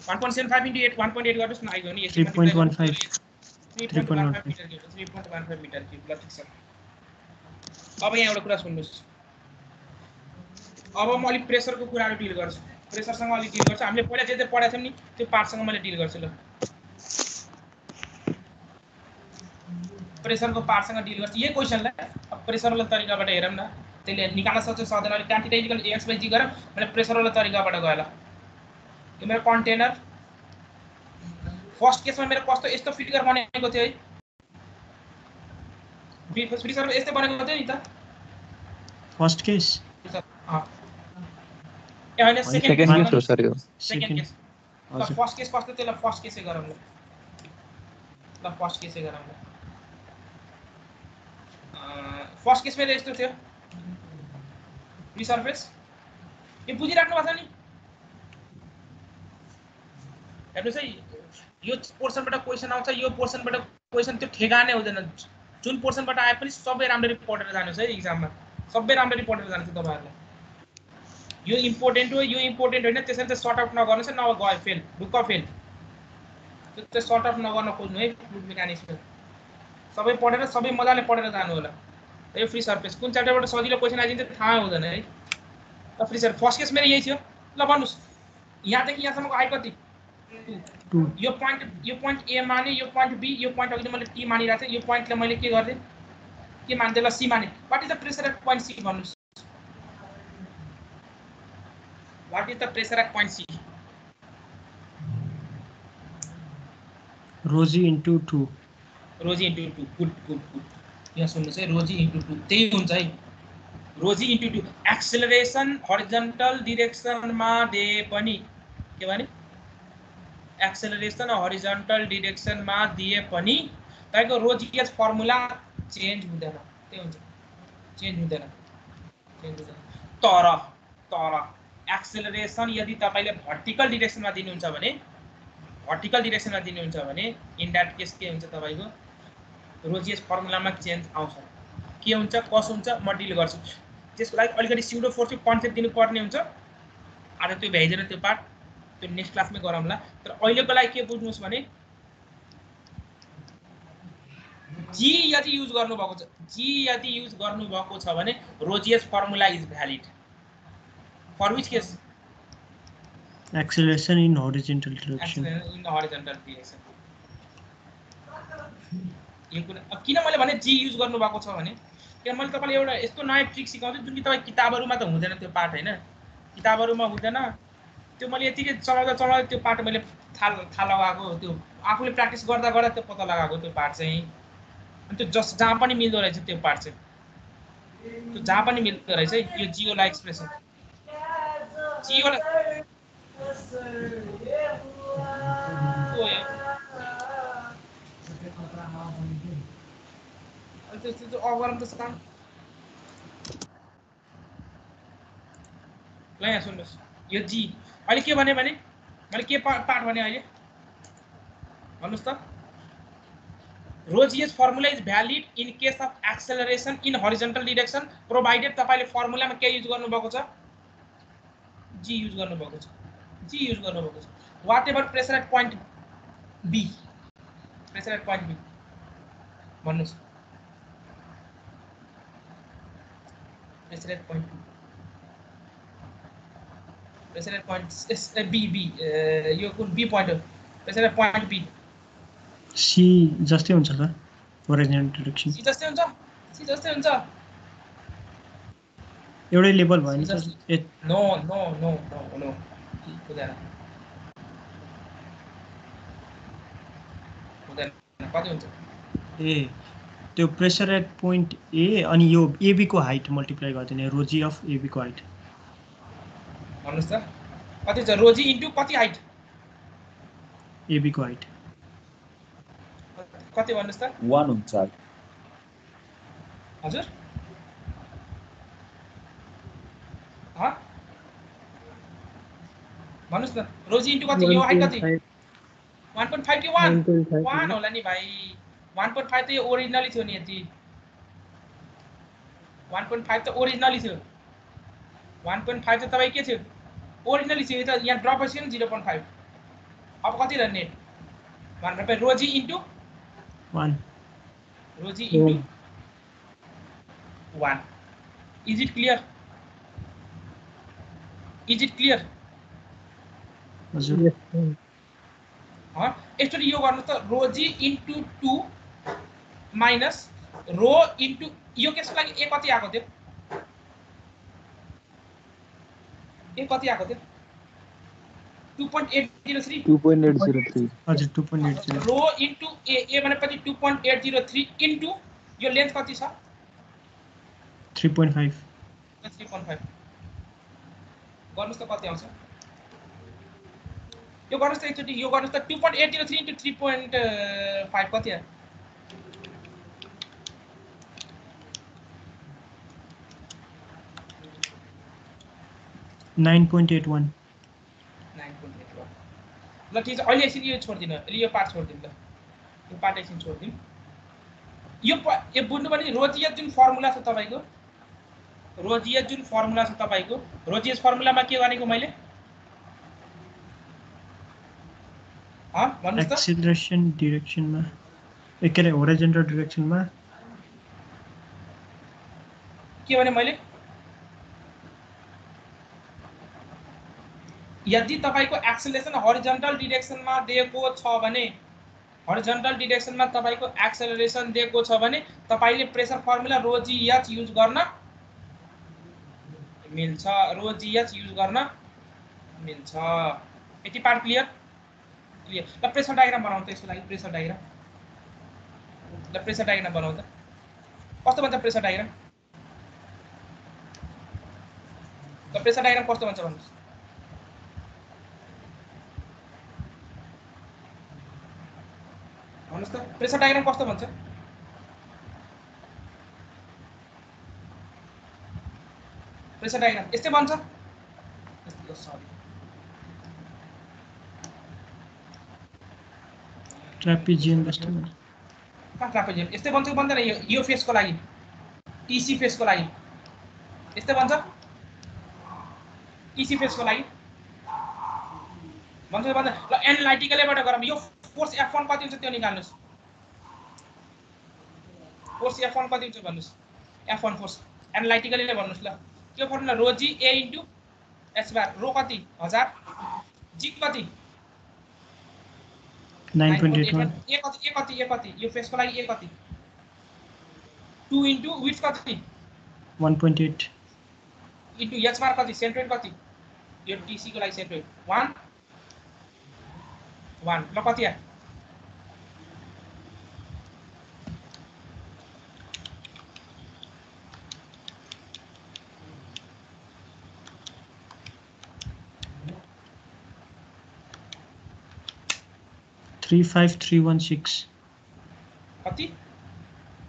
1.75 into 8 1.8 गर्नुस् न आइगयो नि 3.15 3.15 मिटर क्युब 3.15 मिटर क्युब ल ठीक छ अब यहाँ एउटा कुरा सुन्नुस् अब म अलि प्रेसरको कुराहरु डिल गर्छु प्रेसरसँग अलि डिल गर्छु हामीले पहिला जे पढाएको थियौं नि त्यो पार्टसँग मैले डिल गर्छु ल प्रेसरको पार्टसँग डिल गर्छु यही क्वेशनलाई अब प्रेसरवाला तरिकाबाट हेरौँ न त्यसले निकाल्न सक्छ सक्दैन अलि tan theta equal ax by g गरौँ मैले प्रेसरवाला तरिकाबाट गयो ल यो मेरो कन्टेनर फर्स्ट केसमा मेरो कस्तो यस्तो फिगर बनेको थियो है फिगर यस्तै बनेको थियो नि त फर्स्ट केस ए हैन सेकेन्ड केस हो सर यो सेकेन्ड केस ल हजुर फर्स्ट केस कस्तो थियो ल फर्स्ट केसै गरौँ ल फर्स्ट केसै गरौँ ल फर्स्ट केस मेरो यस्तो थियो फ्री सरफेस यो बुझिराख्नु पर्छ नि हेर्नुस् है यो पोर्सनबाट क्वेशन आउँछ यो पोर्सनबाट क्वेशन त्यो ठेगानै हुँदैन जुन पोर्सनबाट आए पनि सबै राम्ररी पढेर जानुस् है एक्जाममा सबै राम्ररी पढेर जान्छ तपाईहरुले यो इम्पोर्टेन्ट हो यो इम्पोर्टेन्ट होइन त्यसैले चाहिँ सर्ट आउट नगर्नुस् नभए गयो फेल ढुक्क फेल त्यो चाहिँ सर्ट आउट नगर्न खोज्नु है फ्लुइड मेकानिक्समा सबै पढेर सबै मजाले पढेर जानु होला यो फ्री सरफेस कुन च्याप्टरबाट सजिलो क्वेशन आइदिन्छ थाहा हुँदैन है ल फ्री सरफेस फर्स्ट केस मेरो यही थियो ल भन्नुस् यहाँदेखि यहाँसम्मको हाइट कति 2 यो पोइन्ट ए माने यो पोइन्ट बी यो पोइन्ट अघि मैले टी मानिरहेको थिएँ यो पोइन्टलाई मैले के गर्दै के मान्दै ल सी माने what is the pressure at point C भन्नुस् what is the pressure at point C rho g into 2 rho g into 2 good good good यहाँ सुन्नुस् है रोजी into 2 त्यही हुन्छ है रोजी into 2 एक्सेलरेसन हरिजन्टल डिरेक्सनमा दे पनि के भने एक्सेलरेसन हरिजन्टल डिरेक्सनमा दिए पनि तपाईको रोजीएस फर्मुला चेन्ज हुँदैन त्यही हुन्छ चेन्ज हुँदैन तर एक्सेलरेसन यदि तपाईले भर्टिकल डिरेक्सनमा दिनुहुन्छ भने इन दैट केस के हुन्छ तपाईको रोजीएस फर्मुलामा चेन्ज आउँछ के हुन्छ कस हुन्छ म डिल गर्छु त्यसको लागि अलिकति स्युडो फोर्स कन्सेप्ट दिनु पर्ने हुन्छ आज त्यो भ्याइदैन त्यो पार्ट त्यो नेक्स्ट क्लासमै गरौँला तर अहिलेको लागि के बुझ्नुस् भने जी यदि युज गर्नुभएको छ भने रोजियस formula is valid for which case acceleration in horizontal direction in horizontal direction यो कुरा किन मैले भने जी युज गर्नुभएको छ भने किन मैले तपाईलाई एउटा यस्तो नयाँ ट्रिक सिकाउँछु जुन कि तपाई किताबहरुमा त हुँदैन त्यो पार्ट हैन किताबहरुमा हुँदैन त्यो मैले यतिकै चलाउँदा त्यो पार्ट मैले थाहा लगाएको त्यो आफूले प्र्याक्टिस गर्दा गर्दा त्यो पत्ता लगाएको त्यो पार्ट चाहिँ अनि त्यो जहाँ पनि मिल्दो रहेछ त्यो पार्ट चाहिँ त्यो जहाँ पनि मिल्दो रहेछ यो जियोला एक्सप्रेसन जियोला त्यो अगरम त काम ल यहाँ सुन्नुस् यो जी अहिले के भने मैले के पार्ट भने अहिले भन्नुस् त Rho GS formula is valid in case of acceleration in horizontal direction provided तपाईले फर्मुलामा के युज गर्नुभएको छ g युज गर्नुभएको छ whatever pressure at point b भन्नुस् pressure at point b यो कुन b point हो pressure at point b C जस्तै हुन्छ त होरिजोन्टल डाइरेक्सन सी जस्तै हुन्छ एउटै लेभल भयो नि त नो हुँदैन कति हुन्छ ए त्यो प्रेसर एट पोइन्ट ए अनि यो एबी को हाइट मल्टिप्लाई गर्दिने रो जी अफ एबी को हाइट भन्नुस् त कति छ रो जी इन्टु कति हाइट एबी को हाइट कति भन्नुस् त 1 हुन्छ हजुर भन्नुस् न रो जी इन्टु कति यो हाइट कति 1.5 कि 1 होला नि भाइ 1.5 त यो ओरिजिनली थियो नि यति 1.5 त ओरिजिनली थियो 1.5 त तपाई के थियो ओरिजिनली थियो त यहाँ ड्रप भइसक्यो नि 0.5 अब कति रहने 1 रुपैयाँ rho g into 1 rho g into 1 is it clear हजुर यसरी यो गर्नु त rho g into 2 minus rho into यो केसको लागि ए कति आएको थियो 2.803 हजुर 2.80 रो इन्टु ए भनेपछि 2.803 इन्टु यो लेन्थ कति छ 3.5 गर्नुस् त कति आउँछ यो गर्नुस् त एकचोटि यो गर्नुस् त 2.803 इन्टु 3.5 कति आयो 9.81 ल ठीक छ अहिले एकछिन यो छोड्दिनु अहिले यो पार्ट छोड्दिनु ल यो पार्ट एकछिन छोड्दिनु यो बुझ्नु पर्ने रोजियस जुन फर्मुला छ तपाईको रोजियस फर्मुलामा के भनेको मैले भन्नुस् त एक्सेलरेसन डाइरेक्सनमा के रे होरिजोन्टल डाइरेक्सनमा के भने मैले यदि तपाईको एक्सेलरेसन हरिजोन्टल डाइरेक्सनमा दिएको छ भने हरिजोन्टल डाइरेक्सनमा तपाईको एक्सेलरेसन दिएको छ भने तपाईले प्रेसर फर्मुला रो जी एच युज गर्न मिल्छ यति पार्ट क्लियर ल प्रेसर डायग्राम बनाउँ त यसको लागि प्रेसर डायग्राम बनाउँ त कस्तो भन्छ प्रेसर डायग्राम कस्तो भन्छ भन्नुस् त प्रेसर डायग्राम कस्तो भन्छ प्रेसर डायग्राम यस्तै भन्छ ट्रापेजियम जस्तो ट्रापेजियम यस्तै भन्छ भन्दैन यो फेसको लागि ईसी फेसको लागि यस्तै भन्छ ईसी फेसको लागि भन्छ ल एनालाइटिकलैबाट गरौँ यो फोर्स F1 कति हुन्छ त्यो निकाल्नुस् फोर्स F1 कति हुन्छ भन्नुस् F1 फोर्स एनालाइटिकली नै भन्नुस् ल के formula row G a into H बार रो कति 1000 जी कति 9.81 ए कति यो फेसको लागि ए कति 2 इन्टु विड्थ कति 1.8 इन्टु एच बार कति सेन्ट्रोइड कति यो टीसी को लागि सेन्ट्रोइड 1 ल कति आयो 35316 कति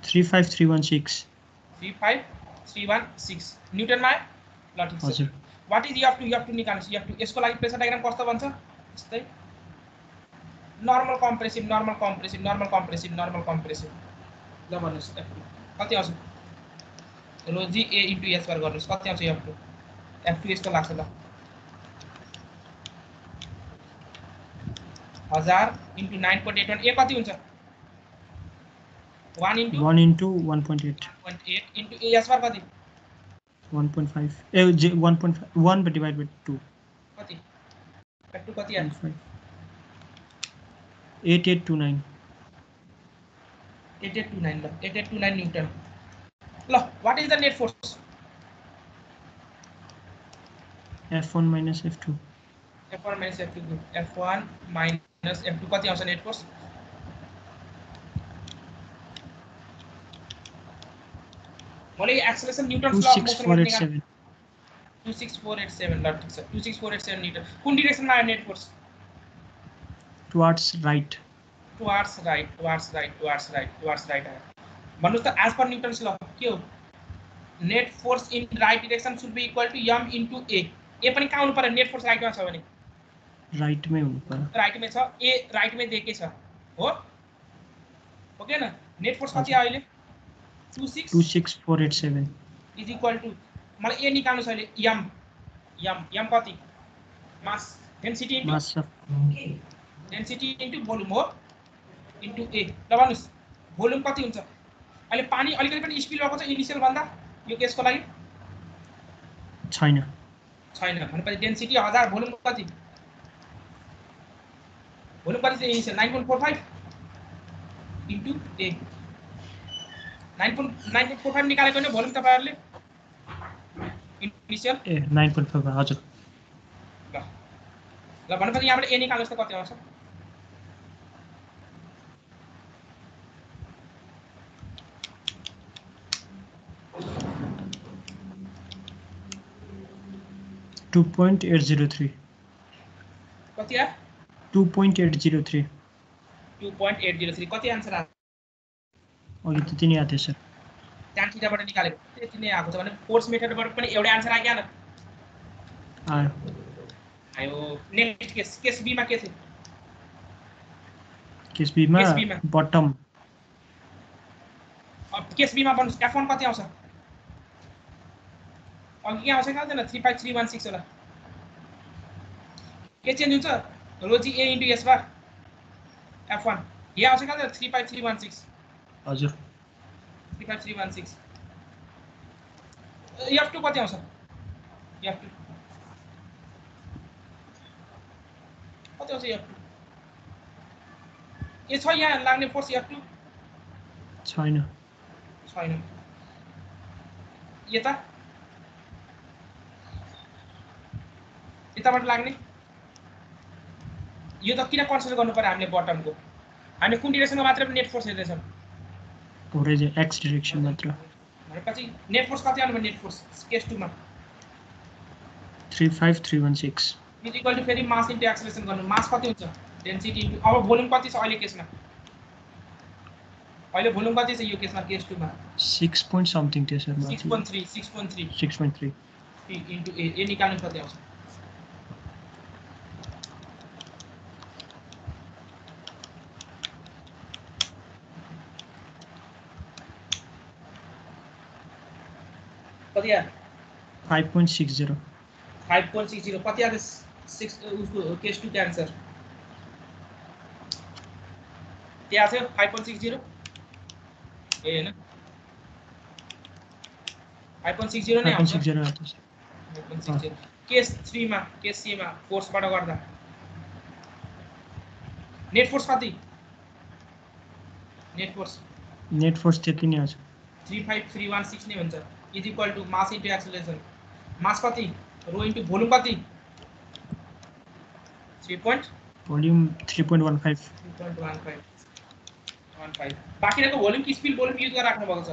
35316 न्यूटन मा ल ठीक छ what is you have to निकाल्नुस् यू हैव टू यसको लागि प्रेसर डायग्राम कस्तो भन्छ यस्तै नर्मल कम्प्रेसिभ ल भन्नुहोस् कति आउँछ रो जी ए इन्टु एस बार गर्नुहोस् कति आउँछ F2 यस्तो लाग्छ ल 1000 इन्टु 9.81 ए कति हुन्छ 1 into 1 into 1.8 into A S bar कति 1.5 ए 1.5 1 divided by 2 कति F2 कति आयो 8829 8829 ल 8829 न्युटन ल what is the net force F1 minus F2 F1 minus F2 F1 minus F2 कति आउँछ नेट फोर्स मैले एक्सेलरेसन न्युटन ल मोसनबाट निकाल्नु 26487 ल ठीक छ 26487 न्युटन कुन डाइरेक्सनमा आयो net force towards right towards right आयो भन्नुस् त एज पर न्युटन्स ल के हो net force in right direction should be equal to m into a a पनि कहाँ हुनु पर्यो नेट फोर्स राइटमा छ भने राइटमै हुनु पर्यो राइटमै छ ए राइटमै दिएकै छ हो ओके न नेट फोर्स कति आयो अहिले 26487 इज इक्वल टु मलाई ए निकाल्नु छ अहिले m कति मास डेन्सिटी इन्टु भोल्युम हो इन्टु ए ल भन्नुस् भोल्युम कति हुन्छ अहिले पानी अलिकति पनि स्पिल भएको छ इनिशियल भन्दा यो केसको लागि छैन भनेपछि डेन्सिटी 1000 भोल्युम कति छ इनिशियल 9.45 इन्टु ए 9.45 निकालेको नि भोल्युम तपाईहरुले इनिशियल ए 9.5 हजुर ल भनेपछि यहाँबाट ए निकाल्नुस् त कति आउँछ 2.803 कति आयो 2.803 कति आन्सर आयो अघि त्यति नै आएको थियो सर tan थीटाबाट निकालेको त्यति नै आएको छ भने फोर्स मेथडबाट पनि एउटै आन्सर आयो क्या आयो नेक्स्ट केस बी मा के थियो केस बी मा बटम अब केस बी मा भन्नुस् f1 कति आउँछ अघि के आउँछ खाल्दैन 35316 होला के चेन्ज हुन्छ रो जी a into S bar f1 यहाँ आउँछ खाल्दैन 35316 हजुर 35316 f2 कति आउँछ f2 कति आउँछ f2 ए छ यहाँ लाग्ने फोर्स f2 छैन यताबाट लाग्ने यो त किन कन्सिडर गर्नु पर्यो हामीले बटमको हामी कुन डाइरेक्सनमा मात्र नेट फोर्स हेर्दैछौँ ओरिजिन एक्स डाइरेक्सन मात्र भनेपछि नेट फोर्स कति आउनु नेट फोर्स केस 2 मा 35316 इज इक्वल टु फेरि मास इन्टु एक्सेलरेसन गर्नु मास कति हुन्छ डेन्सिटी इन्टु अब भोल्युम कति छ अहिले केसमा अहिले भोल्युम कति छ यो केसमा केस 2 मा 6 point something थियो सर 6.3 इन्टु ए निकाल्नु कति आउँछ कति आयो 5.60 कति आयो 6 उसको केस 2 का आन्सर क्या थियो 5.60 ए हैन 5.60 नै आउँछ 5.60 केस 3 मा केस सी मा फोर्सबाट गर्दा नेट फोर्स कति नेट फोर्स त्यति नै आउँछ 35316 नै हुन्छ is equal to mass into acceleration mass कति रो इन्टु भोल्युम कति 3.15 बाँकी रहेको भोल्युम कि स्पिल भोल्युम युज गरेर राख्नु भएको छ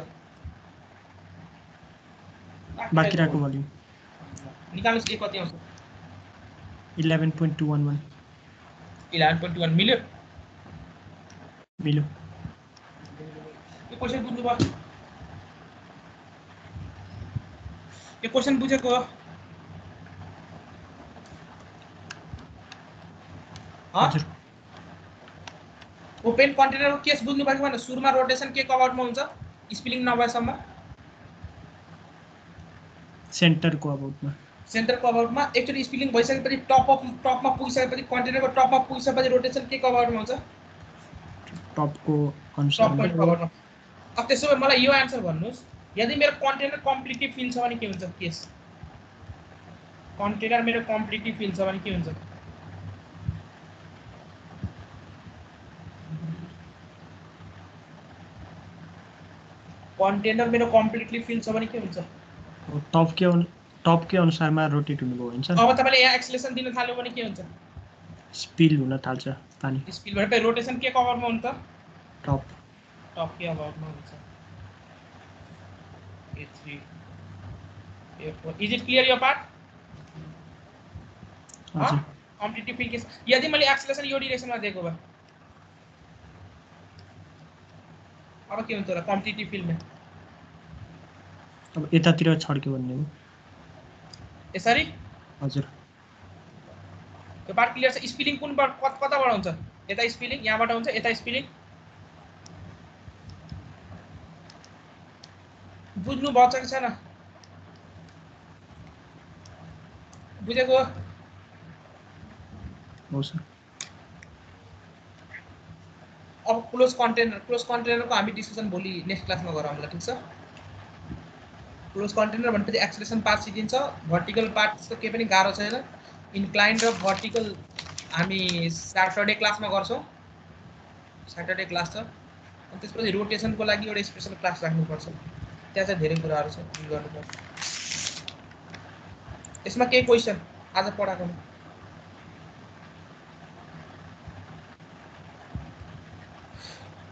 बाँकी रहेको भोल्युम निकाल्नुस् ए कति आउँछ 11.21 मिल्यो यो क्वेशन बुझ्नु भयो यो क्वेशन बुझेको हो हजुर ओपन कन्टेनरको केस बुझ्नु भएको भएन सुरुमा रोटेसन के कभरमा हुन्छ स्पिलिङ नभएसम्म सेन्टरको अबाउटमा सेन्टरको अबाउटमा एकचोटि स्पिलिङ भइसकेपछि टपमा पुगिसकेपछि कन्टेनरको टपमा पुगिसकेपछि रोटेसन के कभरमा हुन्छ टपको टप अनुसार पोइन्ट कभरमा अब त्यसो भए मलाई यो आन्सर भन्नुहोस् यदि मेरो कन्टेनर कम्प्लिटली फिल छ भने के हुन्छ केस कन्टेनर मेरो कम्प्लिटली फिल छ भने के हुन्छ कन्टेनर मेरो कम्प्लिटली फिल छ भने के हुन्छ टपकै अनुसारमा रोटेट हुनुभयो हुन्छ अब तपाईले यहाँ एक्सेलेरेसन दिन थाल्यो भने के हुन्छ स्पिल हुन थाल्छ पानी स्पिल भएपछि रोटेसन के कभरमा हुन्छ टप के अबाउटमा हुन्छ A3 A4 is it clear यो पार्ट हजुर कम्प्लिटली फिल केस यदि मैले एक्सेलेरेसन यो डिरेक्सनमा दिएको भए अब के हुन्छ र कम्प्लिटली फिलमा अब यतातिर छड्क्यो भन्ने हो यसरी हजुर त्यो पार्ट क्लियर छ स्पिलिङ कुन कताबाट हुन्छ यता स्पिलिङ यहाँबाट हुन्छ यता स्पिलिङ बुझ्नु भएको छ कि छैन बुझेको हो सर अब क्लोज कन्टेनरको हामी डिस्कसन भोलि नेक्स्ट क्लासमा गरौँ होला ठीक छ क्लोज कन्टेनर भनेपछि एक्सेलेरेसन पार्ट सिकिन्छ भर्टिकल पार्ट त्यस्तो केही पनि गाह्रो छैन इन्क्लाइन र भर्टिकल हामी स्याटरडे क्लासमा गर्छौँ स्याटरडे क्लास छ अनि त्यसपछि रोटेसनको लागि एउटा स्पेशल क्लास राख्नुपर्छ त्यहाँ चाहिँ धेरै कुराहरू छ गर्नुपर्छ यसमा केही क्वेसन आज पढाएको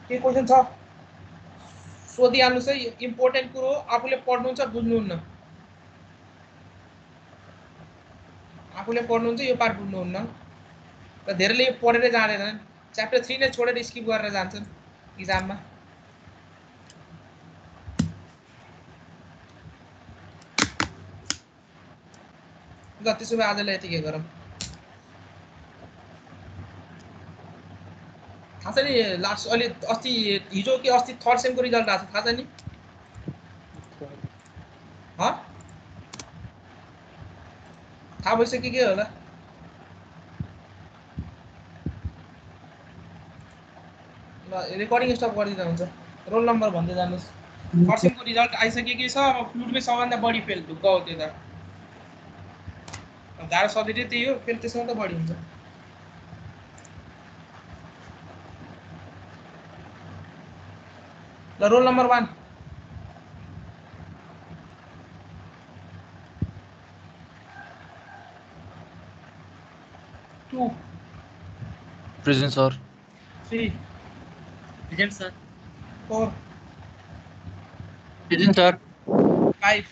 के क्वेसन छ सोधिहाल्नुहोस् है इम्पोर्टेन्ट कुरो आफूले पढ्नुहुन्छ बुझ्नुहुन्न आफूले पढ्नुहुन्छ यो पार्ट बुझ्नुहुन्न र धेरैले यो पढेरै जाँदैनन् च्याप्टर 3 नै छोडेर स्किप गरेर जान्छन् इक्जाममा ल त्यसो भए आजलाई यतिकै गरौँ थाहा छ नि लास्ट अहिले अस्ति हिजो कि अस्ति थर्ड सेमको रिजल्ट आएको छ थाहा छ नि थाहा भइसक्यो के होला ल रेकर्डिङ स्टप गरिदिँदा हुन्छ रोल नम्बर भन्दै जानुहोस् थर्ड सेमको रिजल्ट आइसक्यो कि छ अब फ्लुटमै सबभन्दा बढी फेल ढुक्क हो त्यो त गाह्रो सब्जेक्टै त्यही हो फेल त्यसमा त बढी हुन्छ ल roll number 1 2 Present, sir. 3 Present, sir. 4 Present, sir. 5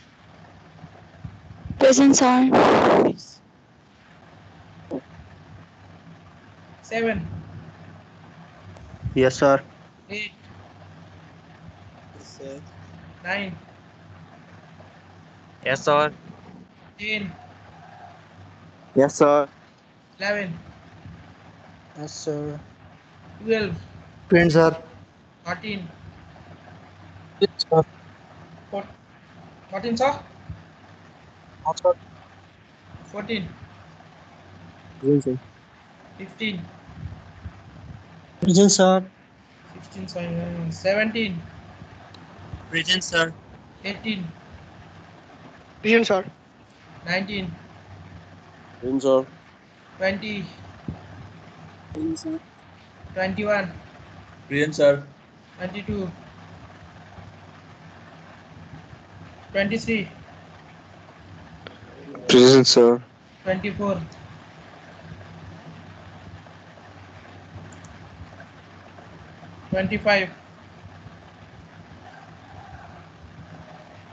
Present, sir. 6 7 Yes, sir. 8 9 Yes, sir. 10 Yes, sir. 11 Yes, sir. 12 Present, sir. 13 Yes, sir. 14 छ Yes, sir. 14 Present, sir. 15 Present, sir. 16 17 Present, sir. 18 Present, sir. 19 Present, sir. 20 Present, sir. 21 Present, sir. 22 23 Present, sir. 24 25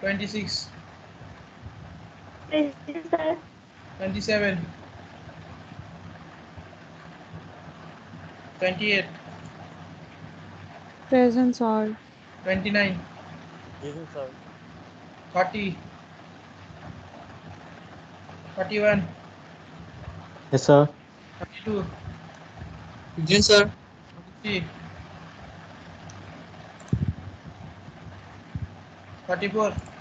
26 Present, sir. 27 28 Present, sir. 29 Present, sir. 30 31 Yes, sir. 32 Present, sir. 33 44